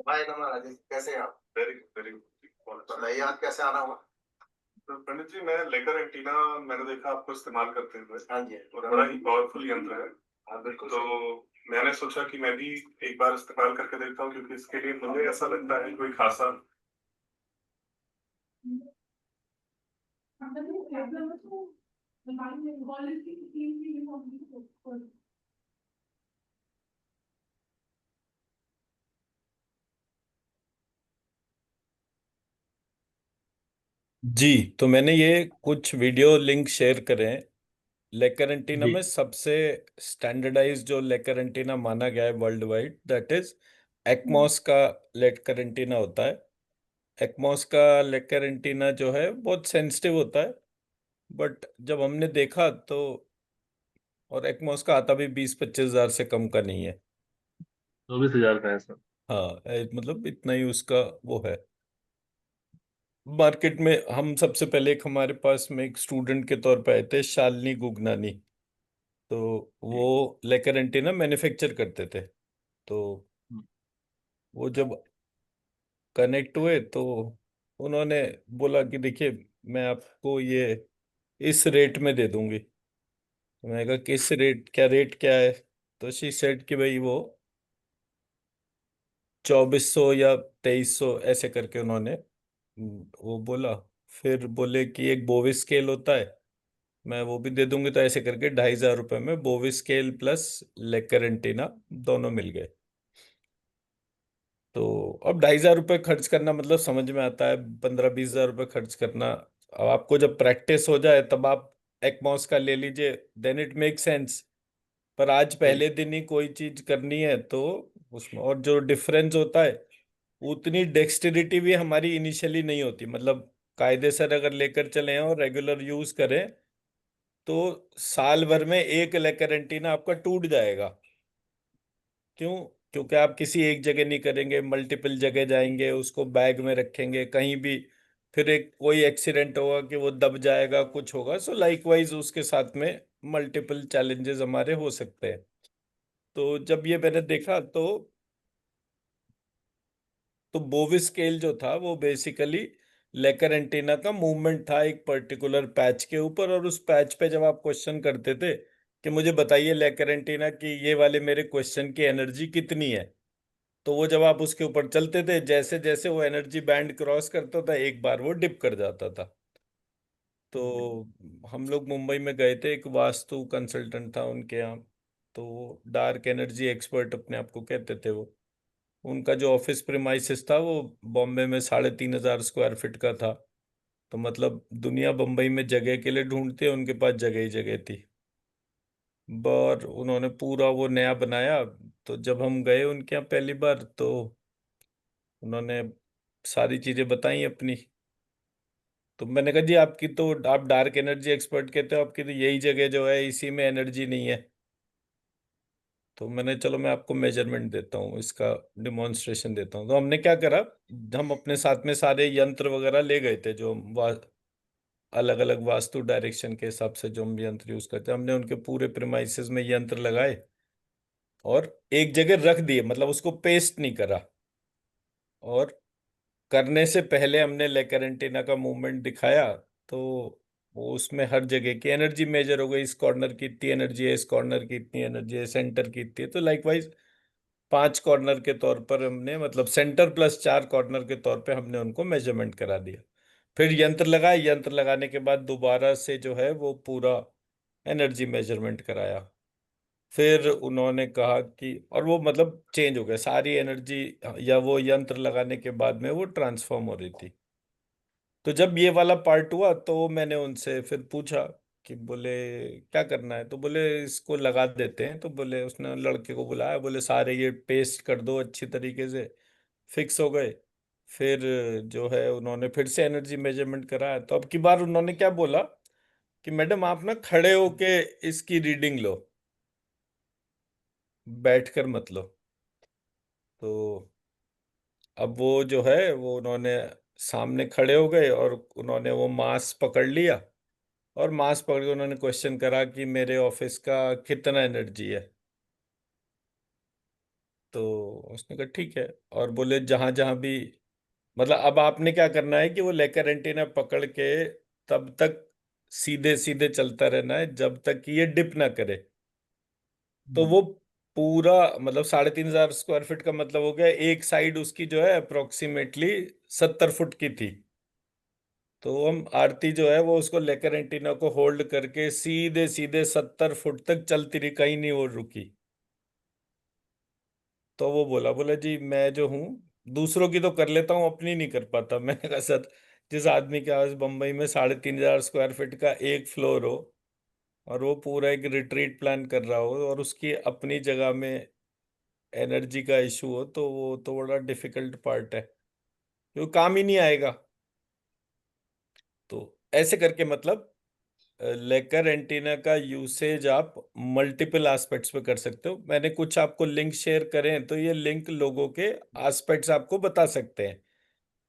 भाई महाराज जी, कैसे हैं आप? Very very good. बताइए आप कैसे आना हुआ? तो पंडित जी, मैं लेकर एंटीना मैंने देखा आपको इस्तेमाल करते हुए। हाँ जी। और बड़ा ही पावरफुल यंत्र है। हाँ बिल्कुल। तो मैंने सोचा कि मैं भी एक बार इस्तेमाल करके देखता हूँ, क्योंकि इसके लिए मुझे ऐसा लगता है कोई खासा जी, तो मैंने ये कुछ वीडियो लिंक शेयर करे हैं। लेकर एंटीना जी। में सबसे स्टैंडर्डाइज जो लेकर एंटीना माना गया है वर्ल्ड वाइड, दैट इज एक्मॉस का लेकर एंटीना होता है। एक्मॉस का लेकर एंटीना जो है बहुत सेंसिटिव होता है, बट जब हमने देखा तो, और एक्मॉस का आता भी 20-25 हजार से कम का नहीं है। 24,000 का है सर। हाँ, मतलब इतना ही उसका वो है मार्केट में। हम सबसे पहले एक हमारे पास में एक स्टूडेंट के तौर पे आए थे, शालिनी गुगनानी। तो वो जी। लेकर एंटीना मैन्युफैक्चर करते थे। तो हम्म। वो जब कनेक्ट हुए तो उन्होंने बोला कि देखिए, मैं आपको ये इस रेट में दे दूंगी। तो मैंने कहा किस रेट, क्या रेट क्या है? तो शी सेड कि भाई वो 2400 या 2300 ऐसे करके उन्होंने वो बोला। फिर बोले कि एक बोवी स्केल होता है, मैं वो भी दे दूंगी। तो ऐसे करके 2500 रुपये में बोवी स्केल प्लस लेकर एंटीना दोनों मिल गए। तो अब 2500 रुपये खर्च करना मतलब समझ में आता है, 15-20 हजार रुपये खर्च करना। अब आपको जब प्रैक्टिस हो जाए तब आप एकमॉस का ले लीजिए, देन इट मेक सेंस। पर आज जी। पहले दिन ही कोई चीज करनी है तो उसमें, और जो डिफरेंस होता है, उतनी डेक्सटेरिटी भी हमारी इनिशियली नहीं होती। मतलब कायदे से अगर लेकर चले हैं और रेगुलर यूज करें तो साल भर में एक लेकर एंटीना आपका टूट जाएगा। क्यों? क्योंकि आप किसी एक जगह नहीं करेंगे, मल्टीपल जगह जाएंगे, उसको बैग में रखेंगे कहीं भी, फिर एक कोई एक्सीडेंट होगा कि वो दब जाएगा, कुछ होगा। सो लाइकवाइज उसके साथ में मल्टीपल चैलेंजेस हमारे हो सकते हैं। तो जब ये मैंने देखा तो बोवी स्केल जो था वो बेसिकली लेकर एंटीना का मूवमेंट था एक पर्टिकुलर पैच के ऊपर। और उस पैच पे जब आप क्वेश्चन करते थे कि मुझे बताइए लेकर एंटीना की ये वाले मेरे क्वेश्चन की एनर्जी कितनी है, तो वो जब आप उसके ऊपर चलते थे, जैसे जैसे वो एनर्जी बैंड क्रॉस करता था एक बार वो डिप कर जाता था। तो हम लोग मुंबई में गए थे, एक वास्तु कंसल्टेंट था उनके यहाँ। तो डार्क एनर्जी एक्सपर्ट अपने आप को कहते थे वो। उनका जो ऑफिस प्रेमाइसिस था वो बॉम्बे में 3500 स्क्वायर फीट का था। तो मतलब दुनिया बम्बई में जगह के लिए ढूंढती है, उनके पास जगह ही जगह थी। और उन्होंने पूरा वो नया बनाया। तो जब हम गए उनके यहाँ पहली बार, तो उन्होंने सारी चीजें बताई अपनी। तो मैंने कहा जी आपकी तो, आप डार्क एनर्जी एक्सपर्ट कहते हो, आपकी तो यही जगह जो है इसी में एनर्जी नहीं है। तो मैंने, चलो मैं आपको मेजरमेंट देता हूँ, इसका डिमॉन्स्ट्रेशन देता हूँ। तो हमने क्या करा, हम अपने साथ में सारे यंत्र वगैरह ले गए थे, जो अलग अलग वास्तु डायरेक्शन के हिसाब से जो हम यंत्र यूज करते हैं, हमने उनके पूरे प्रेमाइसेस में यंत्र लगाए और एक जगह रख दिए, मतलब उसको पेस्ट नहीं करा। और करने से पहले हमने लेकर एंटीना का मूवमेंट दिखाया। तो वो उसमें हर जगह की एनर्जी मेजर हो गई, इस कॉर्नर की इतनी एनर्जी है, इस कॉर्नर की इतनी एनर्जी है, सेंटर की इतनी है। तो लाइकवाइज 5 कॉर्नर के तौर पर हमने, मतलब सेंटर प्लस 4 कॉर्नर के तौर पे हमने उनको मेजरमेंट करा दिया। फिर यंत्र लगाए, यंत्र लगाने के बाद दोबारा से जो है वो पूरा एनर्जी मेजरमेंट कराया। फिर उन्होंने कहा कि, और वो मतलब चेंज हो गया सारी एनर्जी, या वो यंत्र लगाने के बाद में वो ट्रांसफॉर्म हो रही थी। तो जब ये वाला पार्ट हुआ तो मैंने उनसे फिर पूछा कि, बोले क्या करना है? तो बोले इसको लगा देते हैं। तो बोले, उसने लड़के को बुलाया, बोले सारे ये पेस्ट कर दो अच्छी तरीके से। फिक्स हो गए। फिर जो है उन्होंने फिर से एनर्जी मेजरमेंट कराया। तो अब की बार उन्होंने क्या बोला कि मैडम आप ना खड़े होके इसकी रीडिंग लो, बैठकर मत लो। तो अब वो जो है वो उन्होंने सामने खड़े हो गए और उन्होंने वो मास पकड़ लिया। और मास पकड़ के उन्होंने क्वेश्चन करा कि मेरे ऑफिस का कितना एनर्जी है। तो उसने कहा ठीक है। और बोले जहां जहां भी, मतलब अब आपने क्या करना है कि वो लेकर एंटीना पकड़ के तब तक सीधे सीधे चलता रहना है जब तक कि ये डिप ना करे। तो वो पूरा, मतलब 3500 स्क्वायर फीट का मतलब हो गया, एक साइड उसकी जो है अप्रोक्सीमेटली 70 फुट की थी। तो हम आरती जो है वो उसको लेकर एंटीना को होल्ड करके सीधे सीधे 70 फुट तक चलती रही, कहीं नहीं वो रुकी। तो वो बोला, बोला जी मैं जो हूँ दूसरों की तो कर लेता हूँ, अपनी नहीं कर पाता। मैंने कहा सर, जिस आदमी के पास बम्बई में 3500 स्क्वायर फीट का एक फ्लोर हो और वो पूरा एक रिट्रीट प्लान कर रहा हो और उसकी अपनी जगह में एनर्जी का इशू हो, तो वो तो बड़ा डिफिकल्ट पार्ट है, वो काम ही नहीं आएगा। तो ऐसे करके मतलब लेकर एंटीना का यूसेज आप मल्टीपल एस्पेक्ट्स पे कर सकते हो। मैंने कुछ आपको लिंक शेयर करें, तो ये लिंक लोगों के एस्पेक्ट्स आपको बता सकते हैं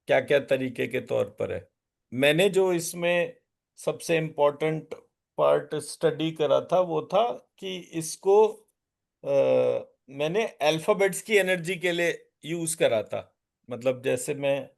क्या क्या तरीके के तौर पर है। मैंने जो इसमें सबसे इम्पोर्टेंट पार्ट स्टडी करा था वो था कि इसको मैंने अल्फाबेट्स की एनर्जी के लिए यूज करा था। मतलब जैसे मैं,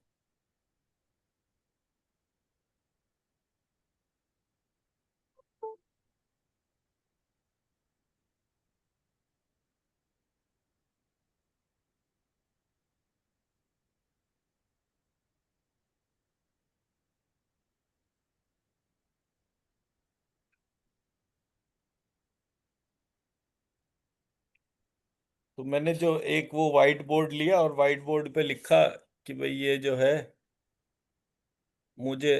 तो मैंने जो एक वो वाइट बोर्ड लिया और वाइट बोर्ड पे लिखा कि भाई ये जो है मुझे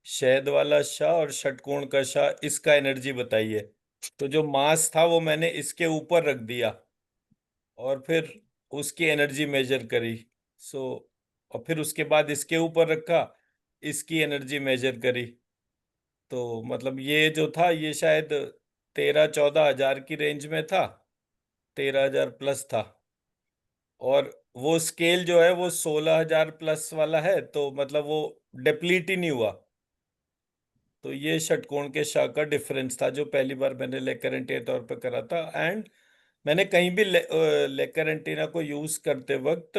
शहद वाला शाह और षटकोण का शाह इसका एनर्जी बताइए। तो जो मास था वो मैंने इसके ऊपर रख दिया और फिर उसकी एनर्जी मेजर करी। सो, और फिर उसके बाद इसके ऊपर रखा, इसकी एनर्जी मेजर करी। तो मतलब ये जो था ये शायद 13-14 हजार की रेंज में था, 13 हजार प्लस था। और वो स्केल जो है वो 16 हजार प्लस वाला है, तो मतलब वो डिप्लीट ही नहीं हुआ। तो ये षटकोण के शाह का डिफरेंस था जो पहली बार मैंने लेकर एंटीना तौर पर करा था। एंड मैंने कहीं भी लेकर एंटीना को यूज करते वक्त,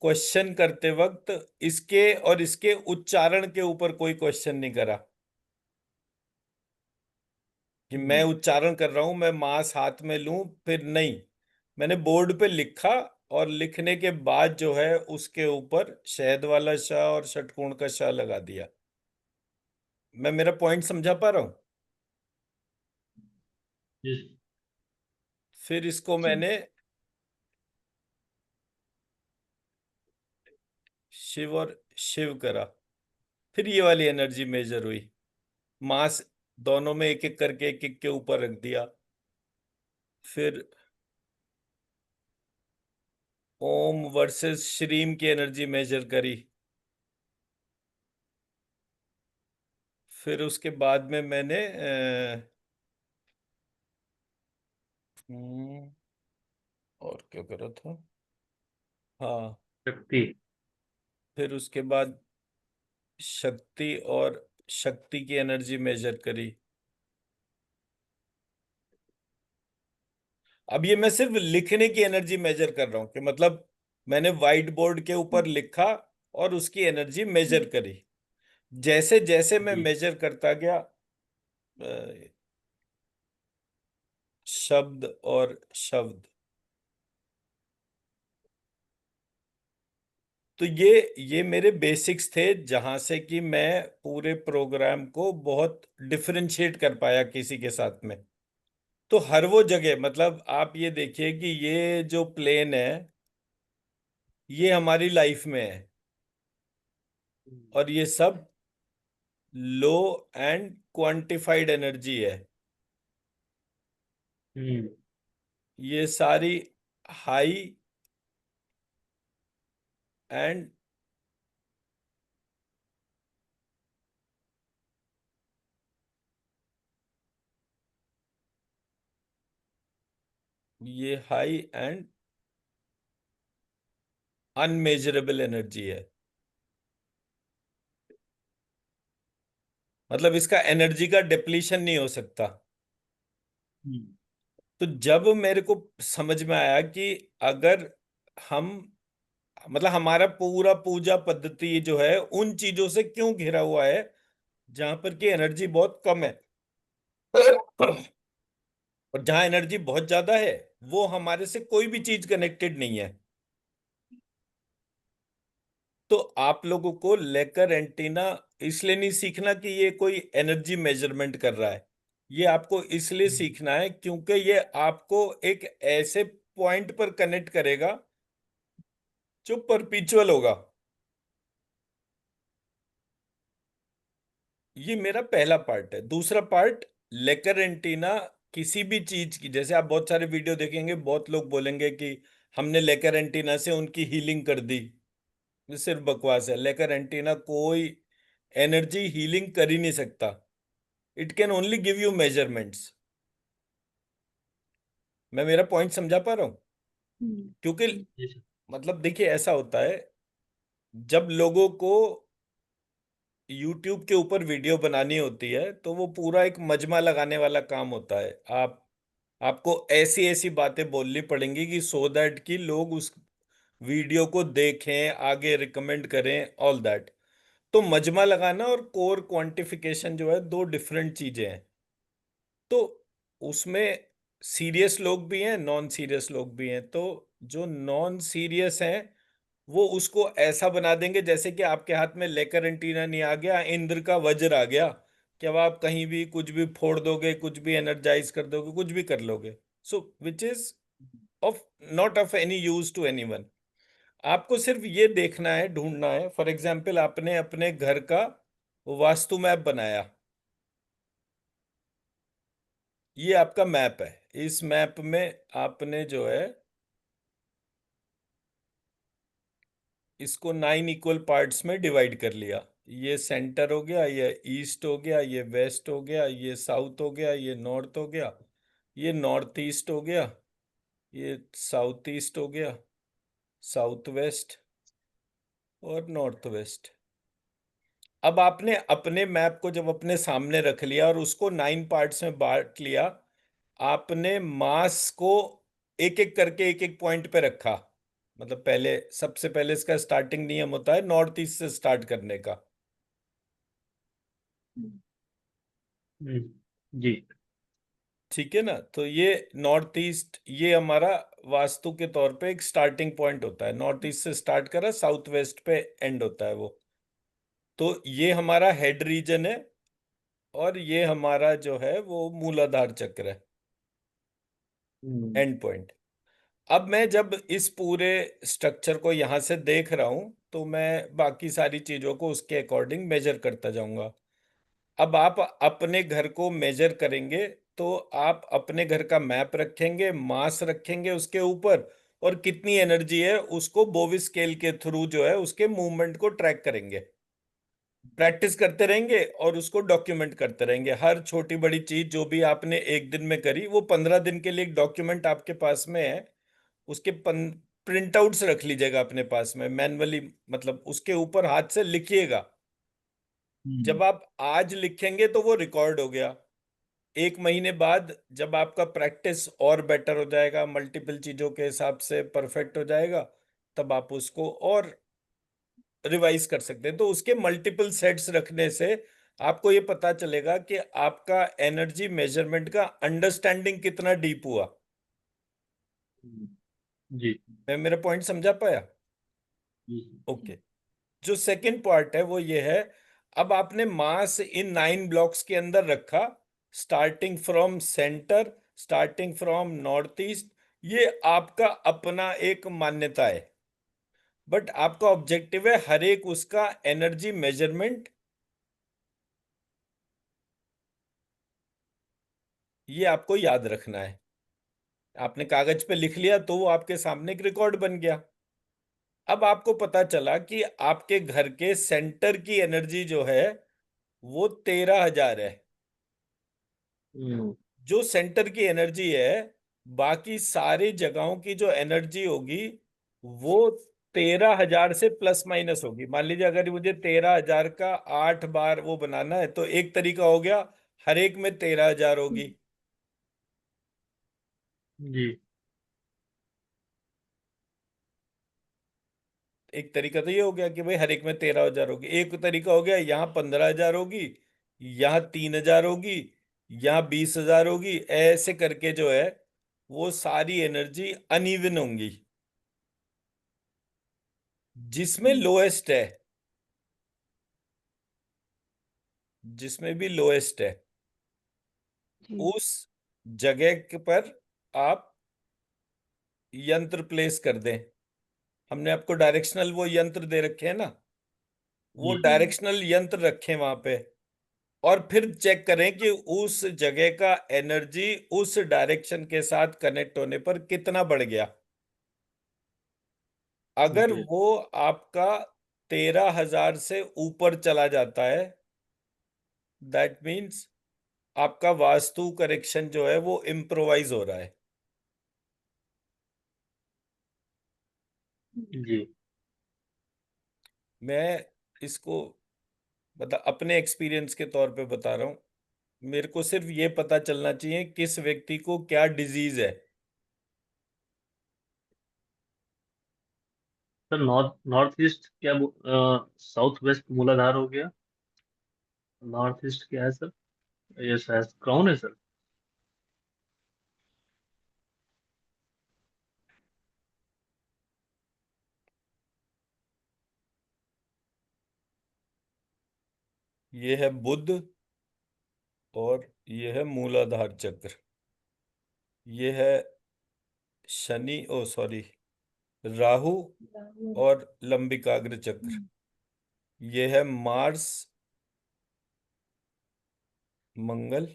क्वेश्चन करते वक्त, इसके और इसके उच्चारण के ऊपर कोई क्वेश्चन नहीं करा कि मैं उच्चारण कर रहा हूं, मैं मास हाथ में लूं, फिर नहीं। मैंने बोर्ड पे लिखा और लिखने के बाद जो है उसके ऊपर शहद वाला शाह और षटकोण का शाह लगा दिया। मैं मेरा पॉइंट समझा पा रहा हूं? जिस फिर इसको मैंने शिव और शिव करा। फिर ये वाली एनर्जी मेजर हुई, मास दोनों में एक एक करके एक एक के ऊपर रख दिया। फिर ओम वर्सेस श्रीम की एनर्जी मेजर करी। फिर उसके बाद में मैंने और क्या करा था, हाँ, शक्ति। फिर उसके बाद शक्ति और शक्ति की एनर्जी मेजर करी। अब ये मैं सिर्फ लिखने की एनर्जी मेजर कर रहा हूं कि मतलब मैंने व्हाइट बोर्ड के ऊपर लिखा और उसकी एनर्जी मेजर करी। जैसे जैसे मैं जी। मेजर करता गया शब्द और शब्द, तो ये मेरे बेसिक्स थे जहां से कि मैं पूरे प्रोग्राम को बहुत डिफरेंशिएट कर पाया किसी के साथ में। तो हर वो जगह, मतलब आप ये देखिए कि ये जो प्लेन है ये हमारी लाइफ में है, और ये सब लो एंड क्वांटिफाइड एनर्जी है। हम्म। ये सारी हाई एंड ये हाई एंड अनमेजरेबल एनर्जी है। मतलब इसका एनर्जी का डिप्लीशन नहीं हो सकता। हम्म। तो जब मेरे को समझ में आया कि अगर हम, मतलब हमारा पूरा पूजा पद्धति जो है उन चीजों से क्यों घिरा हुआ है जहां पर की एनर्जी बहुत कम है, और जहां एनर्जी बहुत ज्यादा है वो हमारे से कोई भी चीज कनेक्टेड नहीं है। तो आप लोगों को लेकर एंटीना इसलिए नहीं सीखना कि ये कोई एनर्जी मेजरमेंट कर रहा है, ये आपको इसलिए सीखना है क्योंकि ये आपको एक ऐसे पॉइंट पर कनेक्ट करेगा जो परपिचुअल होगा। ये मेरा पहला पार्ट है। दूसरा पार्ट, लेकर एंटीना किसी भी चीज की, जैसे आप बहुत सारे वीडियो देखेंगे, बहुत लोग बोलेंगे कि हमने लेकर एंटीना से उनकी हीलिंग कर दी। ये सिर्फ बकवास है। लेकर एंटीना कोई एनर्जी हीलिंग कर ही नहीं सकता। It can only give you measurements. मैं मेरा पॉइंट समझा पा रहा हूँ? क्योंकि जी सर। मतलब देखिए ऐसा होता है, जब लोगों को YouTube के ऊपर वीडियो बनानी होती है तो वो पूरा एक मजमा लगाने वाला काम होता है। आपको ऐसी ऐसी बातें बोलनी पड़ेंगी कि सो दैट कि लोग उस वीडियो को देखें, आगे रिकमेंड करें, ऑल दैट। तो मजमा लगाना और कोर क्वांटिफिकेशन जो है दो डिफरेंट चीजें हैं। तो उसमें सीरियस लोग भी हैं, नॉन सीरियस लोग भी हैं। तो जो नॉन सीरियस हैं वो उसको ऐसा बना देंगे जैसे कि आपके हाथ में लेकर एंटीना नहीं आ गया, इंद्र का वज्र आ गया, कि अब आप कहीं भी कुछ भी फोड़ दोगे, कुछ भी एनर्जाइज कर दोगे, कुछ भी कर लोगे। So which is of not of any use to anyone. आपको सिर्फ ये देखना है, ढूंढना है। फॉर एग्जाम्पल, आपने अपने घर का वास्तु मैप बनाया, ये आपका मैप है। इस मैप में आपने जो है इसको 9 इक्वल पार्ट्स में डिवाइड कर लिया। ये सेंटर हो गया, ये ईस्ट हो गया, ये वेस्ट हो गया, ये साउथ हो गया, ये नॉर्थ हो गया, ये नॉर्थ ईस्ट हो गया, ये साउथ ईस्ट हो गया, साउथ वेस्ट और नॉर्थ वेस्ट। अब आपने अपने मैप को जब अपने सामने रख लिया और उसको 9 पार्ट्स में बांट लिया, आपने मास को एक एक करके एक एक पॉइंट पे रखा। मतलब पहले, सबसे पहले इसका स्टार्टिंग नियम होता है नॉर्थ ईस्ट से स्टार्ट करने का। जी। ठीक है ना? तो ये नॉर्थ ईस्ट, ये हमारा वास्तु के तौर पे एक स्टार्टिंग पॉइंट होता है। नॉर्थ ईस्ट से स्टार्ट करा, साउथ वेस्ट पे एंड होता है वो। तो ये हमारा हेड रीजन है, और ये हमारा जो है वो मूलाधार चक्र है, हम्म। And point. अब मैं जब इस पूरे स्ट्रक्चर को यहां से देख रहा हूं तो मैं बाकी सारी चीजों को उसके अकॉर्डिंग मेजर करता जाऊंगा। अब आप अपने घर को मेजर करेंगे तो आप अपने घर का मैप रखेंगे, मास रखेंगे उसके ऊपर, और कितनी एनर्जी है उसको बोवी स्केल के थ्रू जो है उसके मूवमेंट को ट्रैक करेंगे। प्रैक्टिस करते रहेंगे और उसको डॉक्यूमेंट करते रहेंगे। हर छोटी बड़ी चीज जो भी आपने एक दिन में करी वो 15 दिन के लिए एक डॉक्यूमेंट आपके पास में है। उसके प्रिंट आउट्स रख लीजिएगा अपने पास में मैन्युअली, मतलब उसके ऊपर हाथ से लिखिएगा। जब आप आज लिखेंगे तो वो रिकॉर्ड हो गया। एक महीने बाद जब आपका प्रैक्टिस और बेटर हो जाएगा, मल्टीपल चीजों के हिसाब से परफेक्ट हो जाएगा, तब आप उसको और रिवाइज कर सकते हैं। तो उसके मल्टीपल सेट्स रखने से आपको ये पता चलेगा कि आपका एनर्जी मेजरमेंट का अंडरस्टैंडिंग कितना डीप हुआ। जी मैं मेरा पॉइंट समझा पाया? जी ओके। जो सेकंड पार्ट है वो ये है, अब आपने मास इन 9 ब्लॉक्स के अंदर रखा, starting from centre, starting from north east. ये आपका अपना एक मान्यता है, बट आपका ऑब्जेक्टिव है हर एक उसका एनर्जी मेजरमेंट। ये आपको याद रखना है। आपने कागज पे लिख लिया तो वो आपके सामने एक रिकॉर्ड बन गया। अब आपको पता चला कि आपके घर के सेंटर की एनर्जी जो है वो 13,000 है। हम्म, जो सेंटर की एनर्जी है, बाकी सारी जगहों की जो एनर्जी होगी वो 13,000 से प्लस माइनस होगी। मान लीजिए अगर मुझे 13,000 का 8 बार वो बनाना है तो एक तरीका हो गया, हर एक में 13,000 होगी। जी एक तरीका तो ये हो गया कि भाई हर एक में 13,000 होगी। एक तरीका हो गया यहाँ 15,000 होगी, यहाँ 3,000 होगी, यहाँ 20,000 होगी। ऐसे करके जो है वो सारी एनर्जी अनइवन होंगी। जिसमें लोएस्ट है, जिसमें भी लोएस्ट है जी उस जगह पर आप यंत्र प्लेस कर दें। हमने आपको डायरेक्शनल वो यंत्र दे रखे हैं ना, वो जी डायरेक्शनल यंत्र रखें वहां पे, और फिर चेक करें कि उस जगह का एनर्जी उस डायरेक्शन के साथ कनेक्ट होने पर कितना बढ़ गया। अगर ओके। वो आपका 13,000 से ऊपर चला जाता है, दैट मीन्स आपका वास्तु करेक्शन जो है वो इम्प्रोवाइज हो रहा है। जी मैं इसको बता अपने एक्सपीरियंस के तौर पे बता रहा हूँ। मेरे को सिर्फ ये पता चलना चाहिए किस व्यक्ति को क्या डिजीज है। सर, नॉर्थ नॉर्थ ईस्ट क्या, साउथ वेस्ट मूलाधार हो गया। नॉर्थ ईस्ट क्या है सर? ये शायद क्राउन है सर। ये है बुध, और ये है मूलाधार चक्र। ये है शनि, ओ सॉरी, राहु राहुल। और लंबिकाग्र चक्र। ये है मार्स, मंगल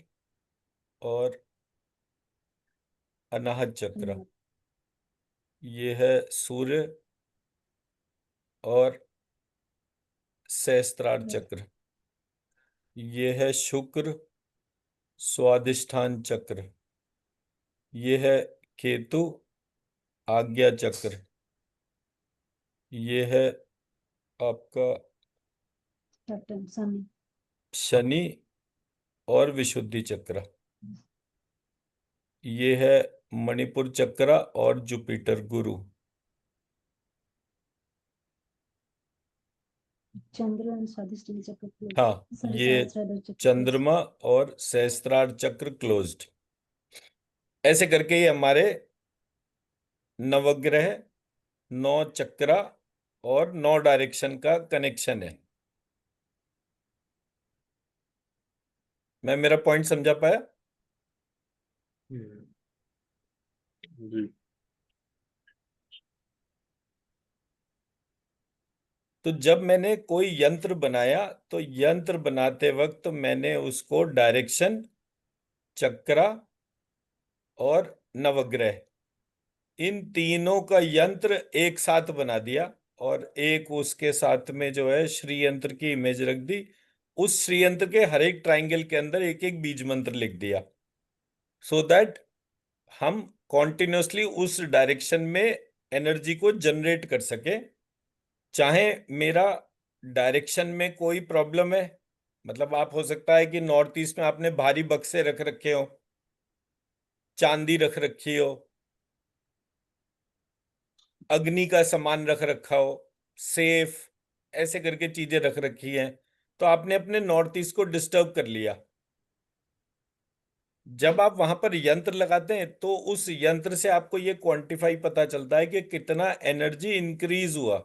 और अनाहत चक्र। ये है सूर्य और सहस्त्रार चक्र। ये है शुक्र, स्वादिष्ठान चक्र। ये है केतु, आज्ञा चक्र। ये है आपका सैटर्न शनि। शनि और विशुद्धि चक्र। ये है मणिपुर चक्र और जुपिटर गुरु। चंद्र और स्वादिष्ट चक्र हाँ, सॉरी ये सहस्त्रार चक्र close। चंद्रमा और सहस्त्रार चक्र क्लोज्ड। ऐसे करके ये हमारे नवग्रह, 9 चक्रा और 9 डायरेक्शन का कनेक्शन है। मैं मेरा पॉइंट समझा पाया? हम्म, जी तो जब मैंने कोई यंत्र बनाया तो यंत्र बनाते वक्त मैंने उसको डायरेक्शन, चक्रा और नवग्रह, इन तीनों का यंत्र एक साथ बना दिया और एक उसके साथ में जो है श्री यंत्र की इमेज रख दी। उस श्री यंत्र के हर एक ट्राइंगल के अंदर एक एक बीज मंत्र लिख दिया, सो दैट हम कॉन्टिन्यूसली उस डायरेक्शन में एनर्जी को जनरेट कर सके। चाहे मेरा डायरेक्शन में कोई प्रॉब्लम है, मतलब आप हो सकता है कि नॉर्थ ईस्ट में आपने भारी बक्से रख रखे हो, चांदी रख रखी हो, अग्नि का सामान रख रखा हो, सेफ, ऐसे करके चीजें रख रखी हैं, तो आपने अपने नॉर्थ ईस्ट को डिस्टर्ब कर लिया। जब आप वहां पर यंत्र लगाते हैं तो उस यंत्र से आपको ये क्वांटिफाई पता चलता है कि कितना एनर्जी इंक्रीज हुआ।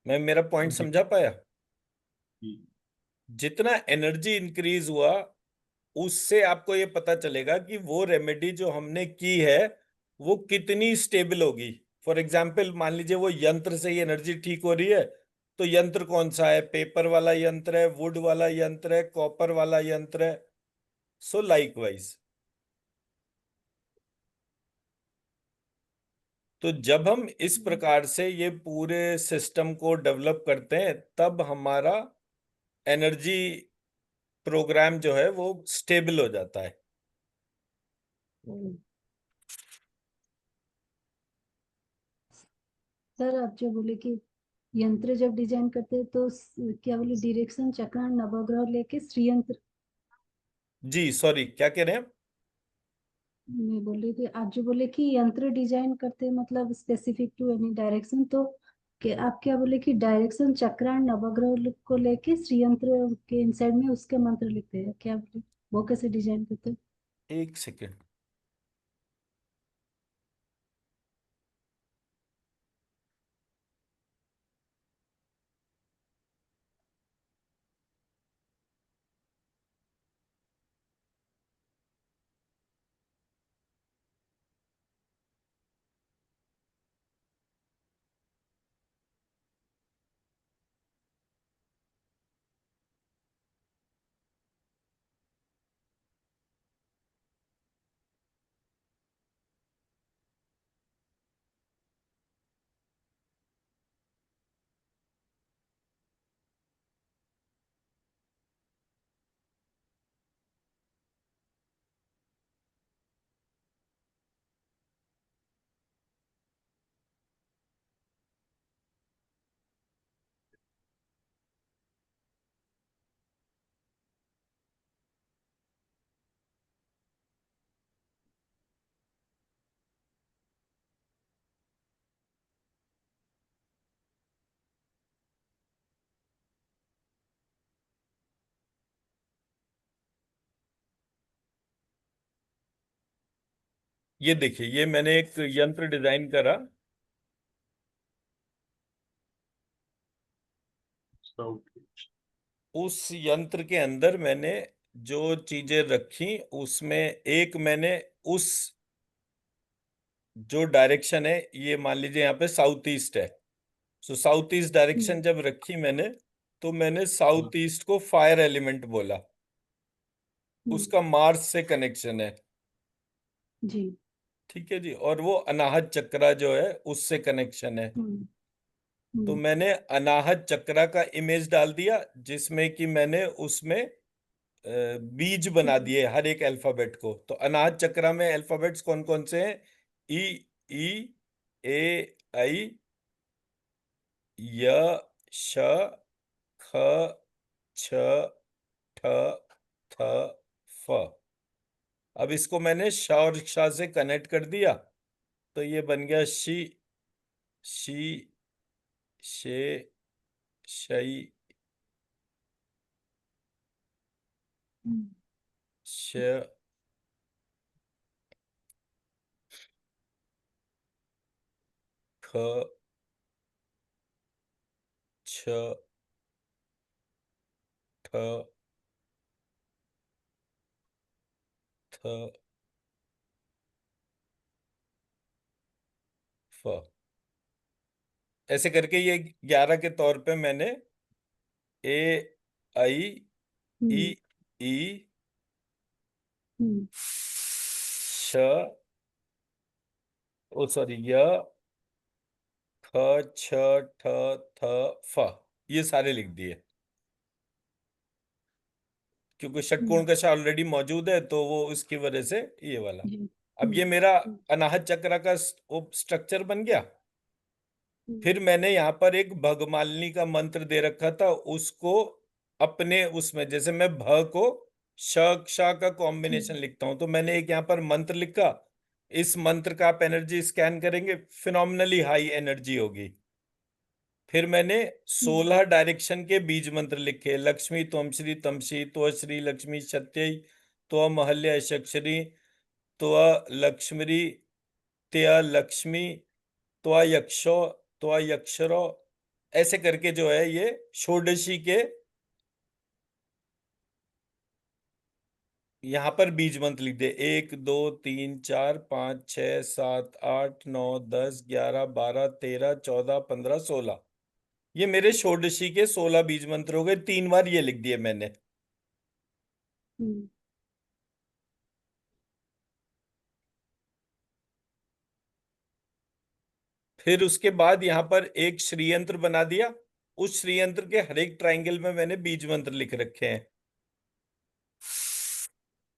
मैं मेरा पॉइंट जी। समझा पाया? हम्म, जितना एनर्जी इंक्रीज हुआ उससे आपको ये पता चलेगा कि वो रेमेडी जो हमने की है वो कितनी स्टेबल होगी। फॉर एग्जाम्पल मान लीजिए वो यंत्र से ही एनर्जी ठीक हो रही है, तो यंत्र कौन सा है? पेपर वाला यंत्र है, वुड वाला यंत्र है, कॉपर वाला यंत्र है। सो लाइकवाइज, तो जब हम इस प्रकार से ये पूरे सिस्टम को डेवलप करते हैं तब हमारा एनर्जी प्रोग्राम जो है वो स्टेबल हो जाता है। सर आप जो बोले कि यंत्र जब डिजाइन करते हैं तो क्या बोले डायरेक्शन, चक्र, नवग्रह लेके श्री यंत्र। जी सॉरी, क्या कह रहे हैं आप? मैं बोल रही थी आप जो बोले कि यंत्र डिजाइन करते हैं मतलब स्पेसिफिक टू एनी डायरेक्शन, तो आप क्या बोले कि डायरेक्शन, चक्र, नवग्रह को लेके श्री यंत्र के इनसाइड में उसके मंत्र लिखते हैं, क्या बोले वो कैसे डिजाइन करते हैं? एक सेकेंड। ये देखिए, ये मैंने एक यंत्र डिजाइन करा। साउथ। उस यंत्र के अंदर मैंने जो चीजें रखी उसमें एक मैंने उस जो डायरेक्शन है, ये मान लीजिए यहाँ पे साउथ ईस्ट है, सो साउथ ईस्ट डायरेक्शन जब रखी मैंने, तो मैंने हाँ। साउथ ईस्ट को फायर एलिमेंट बोला। उसका मार्स से कनेक्शन है, जी। ठीक है जी। और वो अनाहत चक्रा जो है उससे कनेक्शन है। हम्म। तो हम्म। मैंने अनाहत चक्रा का इमेज डाल दिया जिसमें कि मैंने उसमें बीज बना दिए हर एक अल्फाबेट को। तो अनाहत चक्रा में अल्फाबेट्स कौन कौन से हैं? ई, ई, ए, आई, य, श, ख, छ, ठ, थ, फ। अब इसको मैंने श और श से कनेक्ट कर दिया, तो ये बन गया शी, शी, शे, शई, श, ख, छ, ठ, थ, फ। ऐसे करके ये 11 के तौर पे मैंने ए आई ई हम्म ई हम्म श ओ सॉरी य ख छ ठ थ फ ये सारे लिख दिए, क्योंकि षटकोण का ऑलरेडी मौजूद है तो वो उसकी वजह से ये वाला। जी अब ये मेरा हम्म अनाहत चक्र का वो स्ट्रक्चर बन गया। हम्म फिर मैंने यहाँ पर एक भगमालिनी का मंत्र दे रखा था, उसको अपने उसमें, जैसे मैं भ को श क्षा का कॉम्बिनेशन लिखता हूं, तो मैंने एक यहाँ पर मंत्र लिखा। इस मंत्र का आप एनर्जी स्कैन करेंगे, फिनोमिनली हाई एनर्जी होगी। फिर मैंने 16 डायरेक्शन के बीज मंत्र लिखे, लक्ष्मी त्वम श्री तमसी त्व श्री लक्ष्मी सत्यै त्वम अहल्य शक्षरी त्व लक्ष्मी त्य लक्ष्मी त्वा यक्षो त्वा यक्षरो, ऐसे करके जो है ये षोडशी के यहां पर बीज मंत्र लिख दे। 1 2 3 4 5 6 7 8 9 10 11 12 13 14 15 16, ये मेरे षोडशी के 16 बीज मंत्र हो गए। 3 बार ये लिख दिए मैंने। हम्म फिर उसके बाद यहाँ पर एक श्रीयंत्र बना दिया। उस श्रीयंत्र के हर एक ट्राइंगल में मैंने बीज मंत्र लिख रखे हैं।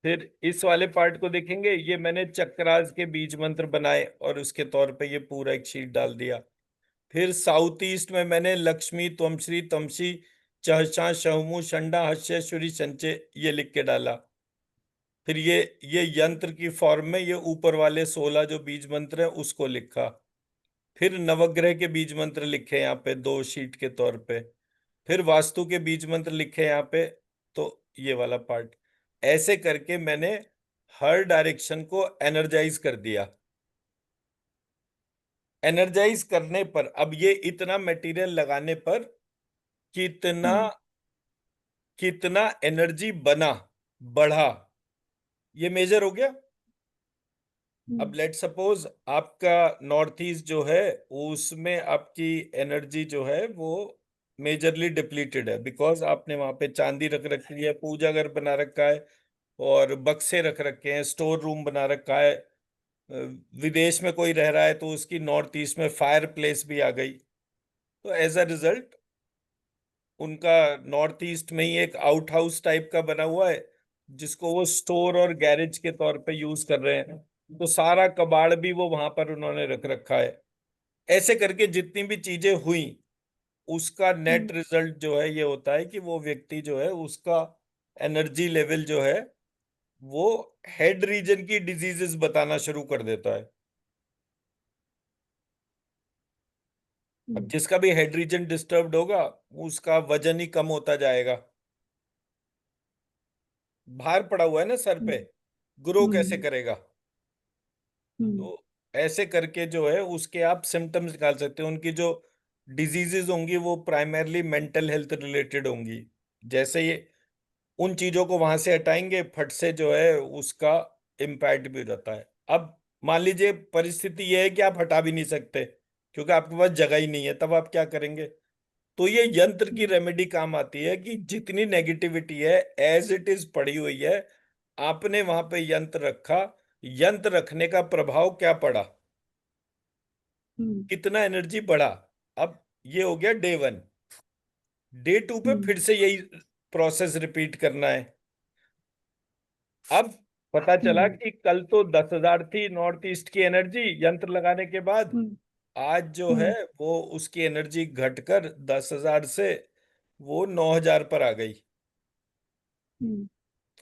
फिर इस वाले पार्ट को देखेंगे, ये मैंने चक्रास के बीज मंत्र बनाए और उसके तौर पे ये पूरा एक शीट डाल दिया। फिर साउथ ईस्ट में मैंने लक्ष्मी त्वमश्री तमसी चहचा शहमु शंडा हस्य शुरी संचय ये लिख के डाला। फिर ये यंत्र की फॉर्म में ये ऊपर वाले 16 जो बीज मंत्र हैं उसको लिखा। फिर नवग्रह के बीज मंत्र लिखे यहाँ पे 2 शीट के तौर पे। फिर वास्तु के बीज मंत्र लिखे यहाँ पे, तो ये वाला पार्ट। ऐसे करके मैंने हर डायरेक्शन को एनर्जाइज कर दिया। एनर्जाइज करने पर अब ये इतना मटेरियल लगाने पर कितना कितना एनर्जी बना, बढ़ा, ये मेजर हो गया। अब लेट सपोज आपका नॉर्थ ईस्ट जो है उसमें आपकी एनर्जी जो है वो मेजरली डिप्लीटेड है, बिकॉज आपने वहां पे चांदी रख रखी है, पूजा घर बना रखा है और बक्से रख रखे हैं, स्टोर रूम बना रखा है। अ, विदेश में कोई रह रहा है तो उसकी नॉर्थ ईस्ट में फायर प्लेस भी आ गई, तो एज अ रिजल्ट उनका नॉर्थ ईस्ट में ही एक आउट हाउस टाइप का बना हुआ है जिसको वो स्टोर और गैरेज के तौर पे यूज कर रहे हैं। तो सारा कबाड़ भी वो वहां पर उन्होंने रख रखा है। ऐसे करके जितनी भी चीजें हुई उसका नेट रिजल्ट जो है ये होता है कि वो व्यक्ति जो है उसका एनर्जी लेवल जो है वो हेड रीजन की डिजीजेस बताना शुरू कर देता है। अब जिसका भी हेड रीजन डिस्टर्ब्ड होगा उसका वजन ही कम होता जाएगा। भार पड़ा हुआ है ना सर पे, ग्रो कैसे करेगा? तो ऐसे करके जो है उसके आप सिम्टम्स निकाल सकते हो। उनकी जो डिजीजेस होंगी वो प्राइमरली मेंटल हेल्थ रिलेटेड होंगी। जैसे ये उन चीजों को वहां से हटाएंगे, फट से जो है उसका इम्पैक्ट भी हो जाता है। अब मान लीजिए परिस्थिति ये है कि आप हटा भी नहीं सकते क्योंकि आपके पास जगह ही नहीं है, तब आप क्या करेंगे? तो ये यंत्र की रेमेडी काम आती है कि जितनी नेगेटिविटी है एज इट इज पड़ी हुई है, आपने वहां पे यंत्र रखा, यंत्र रखने का प्रभाव क्या पड़ा, कितना एनर्जी बढ़ा। अब ये हो गया डे 1। डे 2 पे फिर से यही प्रोसेस रिपीट करना है। अब पता चला कि कल तो 10,000 थी नॉर्थ ईस्ट की एनर्जी यंत्र लगाने के बाद, आज जो है वो उसकी एनर्जी घटकर 10,000 से वो 9,000 पर आ गई।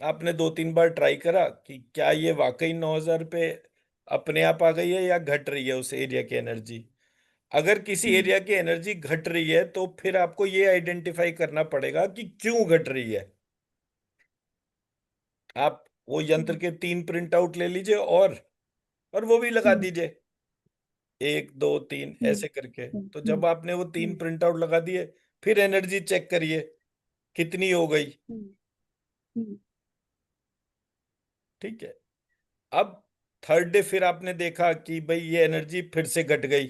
आपने 2-3 बार ट्राई करा कि क्या ये वाकई 9,000 पे अपने आप आ गई है या घट रही है उस एरिया की एनर्जी। अगर किसी एरिया की एनर्जी घट रही है तो फिर आपको ये आइडेंटिफाई करना पड़ेगा कि क्यों घट रही है। आप वो यंत्र के 3 प्रिंट आउट ले लीजिए और वो भी लगा दीजिए, 1 2 3 ऐसे करके। तो जब आपने वो 3 प्रिंट आउट लगा दिए फिर एनर्जी चेक करिए कितनी हो गई। ठीक है। अब थर्ड डे फिर आपने देखा कि भाई ये एनर्जी फिर से घट गई।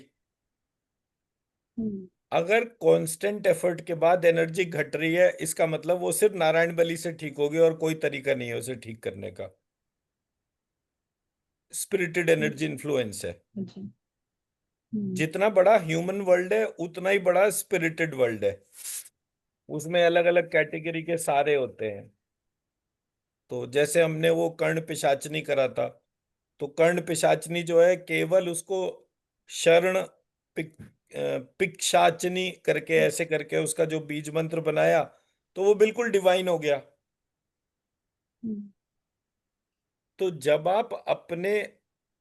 अगर कांस्टेंट एफर्ट के बाद एनर्जी घट रही है, इसका मतलब वो सिर्फ नारायण बली से ठीक होगी और कोई तरीका नहीं है उसे ठीक करने का। स्पिरिटेड एनर्जी इन्फ्लुएंस है। अच्छा। जितना बड़ा ह्यूमन वर्ल्ड है उतना ही बड़ा स्पिरिटेड वर्ल्ड है। उसमें अलग अलग कैटेगरी के सारे होते हैं। तो जैसे हमने वो कर्ण पिशाचनी करा था, तो कर्ण पिशाचनी जो है केवल उसको शरण पिक पिक्षाचनी करके ऐसे करके उसका जो बीज मंत्र बनाया, तो वो बिल्कुल डिवाइन हो गया। तो जब आप अपने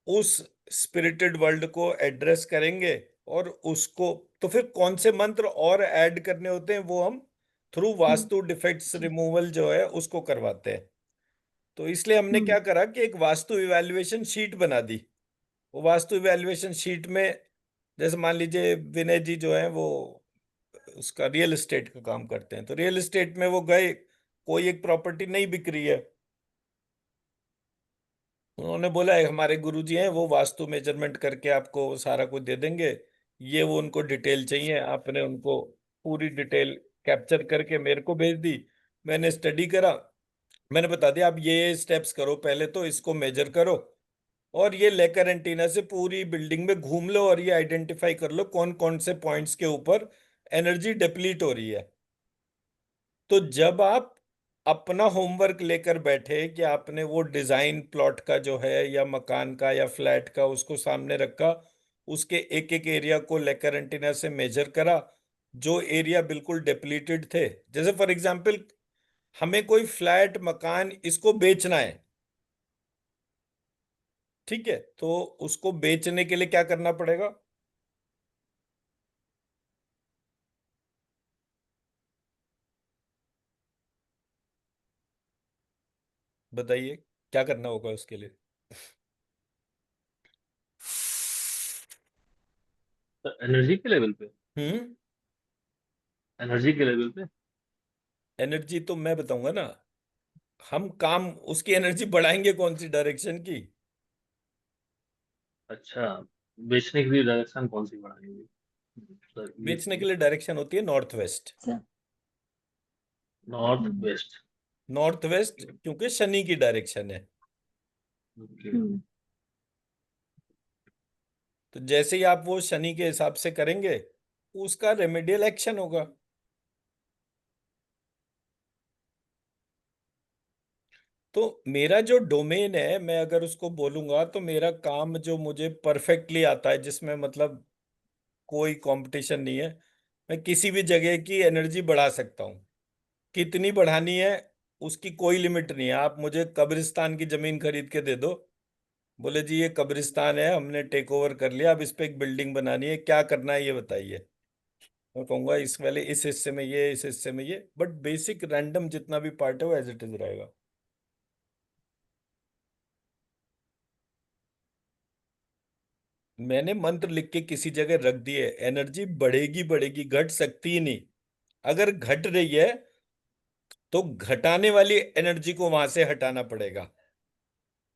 उस स्पिरिटेड वर्ल्ड को एड्रेस करेंगे और उसको, तो फिर कौन से मंत्र और ऐड करने होते हैं वो हम थ्रू वास्तु डिफेक्ट्स रिमूवल जो है उसको करवाते हैं। तो इसलिए हमने क्या करा कि एक वास्तु इवैल्यूएशन शीट बना दी। वो वास्तु इवैल्यूएशन शीट में, जैसे मान लीजिए विनय जी जो है वो उसका रियल एस्टेट का काम करते हैं, तो रियल एस्टेट में वो गए, कोई एक प्रॉपर्टी नहीं बिक रही है, उन्होंने बोला है हमारे गुरुजी हैं वो वास्तु मेजरमेंट करके आपको सारा कुछ दे देंगे। ये वो उनको डिटेल चाहिए, आपने उनको पूरी डिटेल कैप्चर करके मेरे को भेज दी। मैंने स्टडी करा, मैंने बता दिया आप ये स्टेप्स करो, पहले तो इसको मेजर करो और ये लेकर एंटीना से पूरी बिल्डिंग में घूम लो और ये आइडेंटिफाई कर लो कौन कौन से पॉइंट्स के ऊपर एनर्जी डिप्लीट हो रही है। तो जब आप अपना होमवर्क लेकर बैठे कि आपने वो डिजाइन प्लॉट का जो है या मकान का या फ्लैट का उसको सामने रखा, उसके एक एक एरिया को लेकर एंटीना से मेजर करा, जो एरिया बिल्कुल डिप्लीटेड थे, जैसे फॉर एग्जांपल हमें कोई फ्लैट मकान इसको बेचना है, ठीक है, तो उसको बेचने के लिए क्या करना पड़ेगा? बताइए क्या करना होगा उसके लिए? एनर्जी के लेवल पे, हम्म। एनर्जी के लेवल पे। एनर्जी तो मैं बताऊंगा ना, हम काम उसकी एनर्जी बढ़ाएंगे कौन सी डायरेक्शन की? अच्छा, बेचने के लिए डायरेक्शन कौन सी बढ़ाएंगे? सर ये बेचने के लिए डायरेक्शन होती है north west. North west. North west क्योंकि शनि की डायरेक्शन है। ओके। तो जैसे ही आप वो शनि के हिसाब से करेंगे उसका रेमेडियल एक्शन होगा। तो मेरा जो डोमेन है, मैं अगर उसको बोलूंगा तो मेरा काम जो मुझे परफेक्टली आता है, जिसमें मतलब कोई कंपटीशन नहीं है, मैं किसी भी जगह की एनर्जी बढ़ा सकता हूँ। कितनी बढ़ानी है उसकी कोई लिमिट नहीं है। आप मुझे कब्रिस्तान की जमीन खरीद के दे दो, बोले जी ये कब्रिस्तान है हमने टेक ओवर कर लिया, अब इस पे एक बिल्डिंग बनानी है, क्या करना है ये बताइए। मैं कहूंगा इस वाले इस हिस्से में ये, इस हिस्से में ये, बट बेसिक रैंडम जितना भी पार्ट है वो एज इट इज रहेगा। मैंने मंत्र लिख के किसी जगह रख दिए, एनर्जी बढ़ेगी बढ़ेगी, घट सकती ही नहीं। अगर घट रही है तो घटाने वाली एनर्जी को वहां से हटाना पड़ेगा।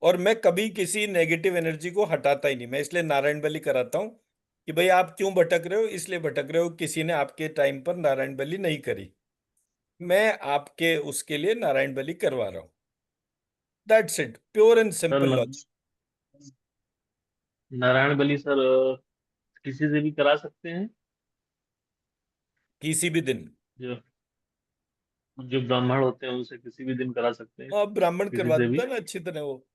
और मैं कभी किसी नेगेटिव एनर्जी को हटाता ही नहीं। मैं इसलिए नारायण बलि कराता हूं कि भाई आप क्यों भटक रहे हो, इसलिए भटक रहे हो किसी ने आपके टाइम पर नारायण बलि नहीं करी, मैं आपके उसके लिए नारायण बलि करवा रहा हूं। That's it, pure and sir simple logic. Narayan Bali sir किसी से भी करा सकते हैं? किसी भी दिन। जो जो ब्राह्मण होते हैं उनसे किसी भी दिन करा सकते हैं, आप ब्राह्मण किसी करवा से देता भी? है ना अच्छी तरह वो,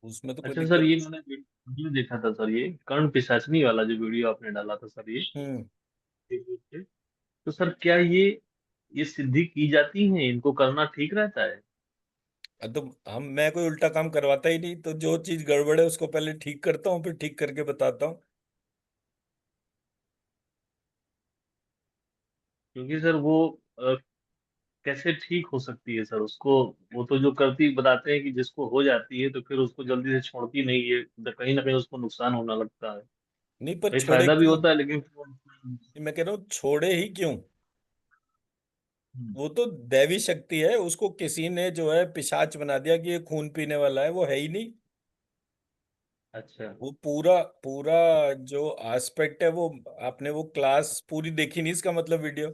उसमें तो कोई अच्छा सर, दिक्कत ये नहीं। मैंने वीडियो देखा था सर, ये कर्ण पिशाचनी वाला जो वीडियो आपने डाला था सर, ये हम्म। Facebook पे, तो सर क्या ये सिद्धि की जाती है? इनको करना ठीक रहता है? तो मैं कोई उल्टा काम करवाता ही नहीं, तो जो चीज गड़बड़ है उसको पहले ठीक करता हूँ, फिर ठीक करके बताता हूँ। क्योंकि सर वो अ, कैसे ठीक हो सकती है सर उसको? वो तो जो करती बताते हैं कि जिसको हो जाती है तो फिर उसको जल्दी से छोड़ती नहीं है, तो कहीं ना कहीं उसको नुकसान होना लगता है। नहीं, पर भाई छोड़े फायदा भी क्यों? होता है लेकिन मैं कह रहा हूँ छोड़े ही क्यों? वो तो दैवी शक्ति है, उसको किसी ने जो है पिशाच बना दिया कि ये खून पीने वाला है, वो है ही नहीं। अच्छा। वो पूरा पूरा जो एस्पेक्ट है वो, आपने वो क्लास पूरी देखी नहीं, इसका मतलब वीडियो।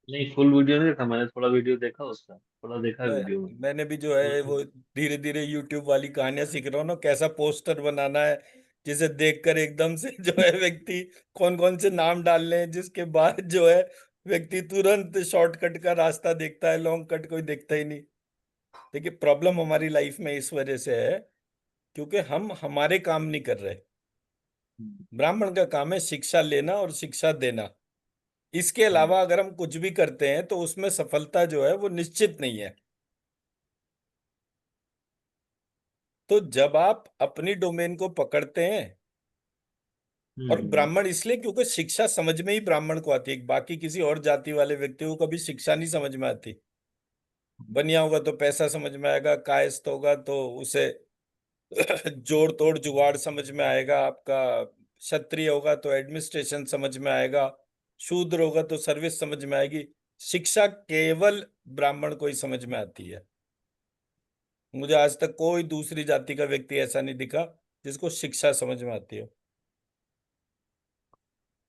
नहीं, फुल वीडियो नहीं देखा मैंने, थोड़ा वीडियो देखा उसका, थोड़ा देखा है मैं वीडियो में। मैंने भी जो है तो वो धीरे धीरे यूट्यूब वाली कहानियां सीख रहा हूँ ना, कैसा पोस्टर बनाना है जिसे देखकर एकदम से जो है व्यक्ति कौन कौन से नाम डालने हैं, जिसके बाद जो है व्यक्ति तुरंत शॉर्टकट का रास्ता देखता है, लॉन्ग कट कोई देखता ही नहीं। देखिए, प्रॉब्लम हमारी लाइफ में इस वजह से है क्योंकि हम हमारे काम नहीं कर रहे। ब्राह्मण का काम है शिक्षा लेना और शिक्षा देना। इसके अलावा अगर हम कुछ भी करते हैं तो उसमें सफलता जो है वो निश्चित नहीं है। तो जब आप अपनी डोमेन को पकड़ते हैं, और ब्राह्मण इसलिए क्योंकि शिक्षा समझ में ही ब्राह्मण को आती है, बाकी किसी और जाति वाले व्यक्ति को कभी शिक्षा नहीं समझ में आती। बनिया होगा तो पैसा समझ में आएगा, कायस्थ होगा तो उसे जोड़ तोड़ जुगाड़ समझ में आएगा आपका, क्षत्रिय होगा तो एडमिनिस्ट्रेशन समझ में आएगा, शूद्र होगा तो सर्विस समझ में आएगी। शिक्षा केवल ब्राह्मण को ही समझ में आती है। मुझे आज तक कोई दूसरी जाति का व्यक्ति ऐसा नहीं दिखा जिसको शिक्षा समझ में आती हो।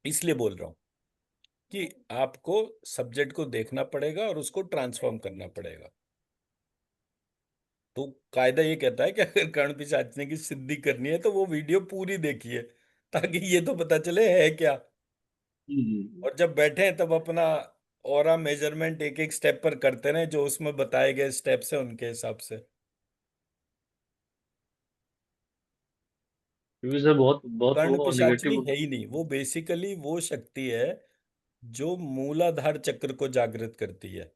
इसलिए बोल रहा हूं कि आपको सब्जेक्ट को देखना पड़ेगा और उसको ट्रांसफॉर्म करना पड़ेगा। तो कायदा ये कहता है कि अगर कर्ण पिशाचने की सिद्धि करनी है तो वो वीडियो पूरी देखिए, ताकि ये तो पता चले है क्या। और जब बैठे हैं तब अपना ऑरा मेजरमेंट एक एक स्टेप पर करते रहे, जो उसमें बताए गए स्टेप्स है उनके हिसाब से। क्योंकि सर बहुत बहुत कर्ण वो पिशाचनी निगेटिव। है ही नहीं, वो बेसिकली वो शक्ति है जो मूलाधार चक्र को जागृत करती है।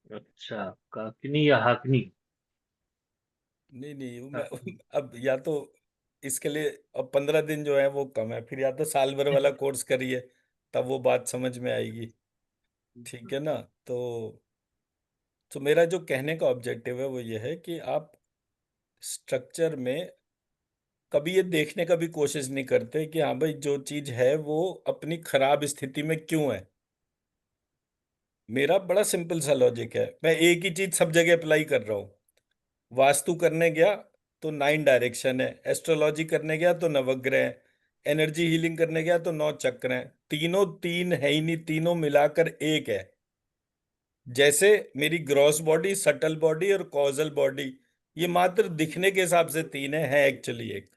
अच्छा, काकनी या हाकनी? नहीं नहीं, मैं काकनी। अब या तो इसके लिए अब 15 दिन जो है वो कम है, फिर या तो साल भर वाला कोर्स करिए, तब वो बात समझ में आएगी। ठीक है ना? तो मेरा जो कहने का ऑब्जेक्टिव है वो ये है कि आप स्ट्रक्चर में कभी ये देखने का भी कोशिश नहीं करते कि हाँ भाई, जो चीज है वो अपनी खराब स्थिति में क्यों है। मेरा बड़ा सिंपल सा लॉजिक है, मैं एक ही चीज सब जगह अप्लाई कर रहा हूँ। वास्तु करने गया तो 9 डायरेक्शन है, एस्ट्रोलॉजी करने गया तो नवग्रह है, एनर्जी हीलिंग करने गया तो 9 चक्र हैं। तीनों तीन है ही नहीं, तीनों मिलाकर एक है। जैसे मेरी ग्रॉस बॉडी, सटल बॉडी और कॉजल बॉडी, ये मात्र दिखने के हिसाब से तीन है एक्चुअली एक।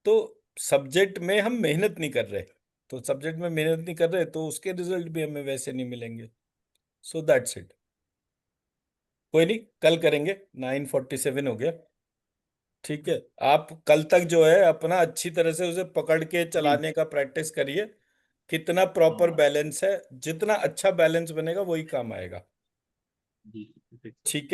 तो सब्जेक्ट में हम मेहनत नहीं कर रहे, तो सब्जेक्ट में मेहनत नहीं कर रहे तो उसके रिजल्ट भी हमें वैसे नहीं मिलेंगे। So that's it. कोई नहीं, कल करेंगे। 9:47 हो गया। ठीक है, आप कल तक जो है अपना अच्छी तरह से उसे पकड़ के जी। चलाने का प्रैक्टिस करिए। कितना प्रॉपर हाँ। बैलेंस है, जितना अच्छा बैलेंस बनेगा वही काम आएगा। जी, ठीक है। ठीक है।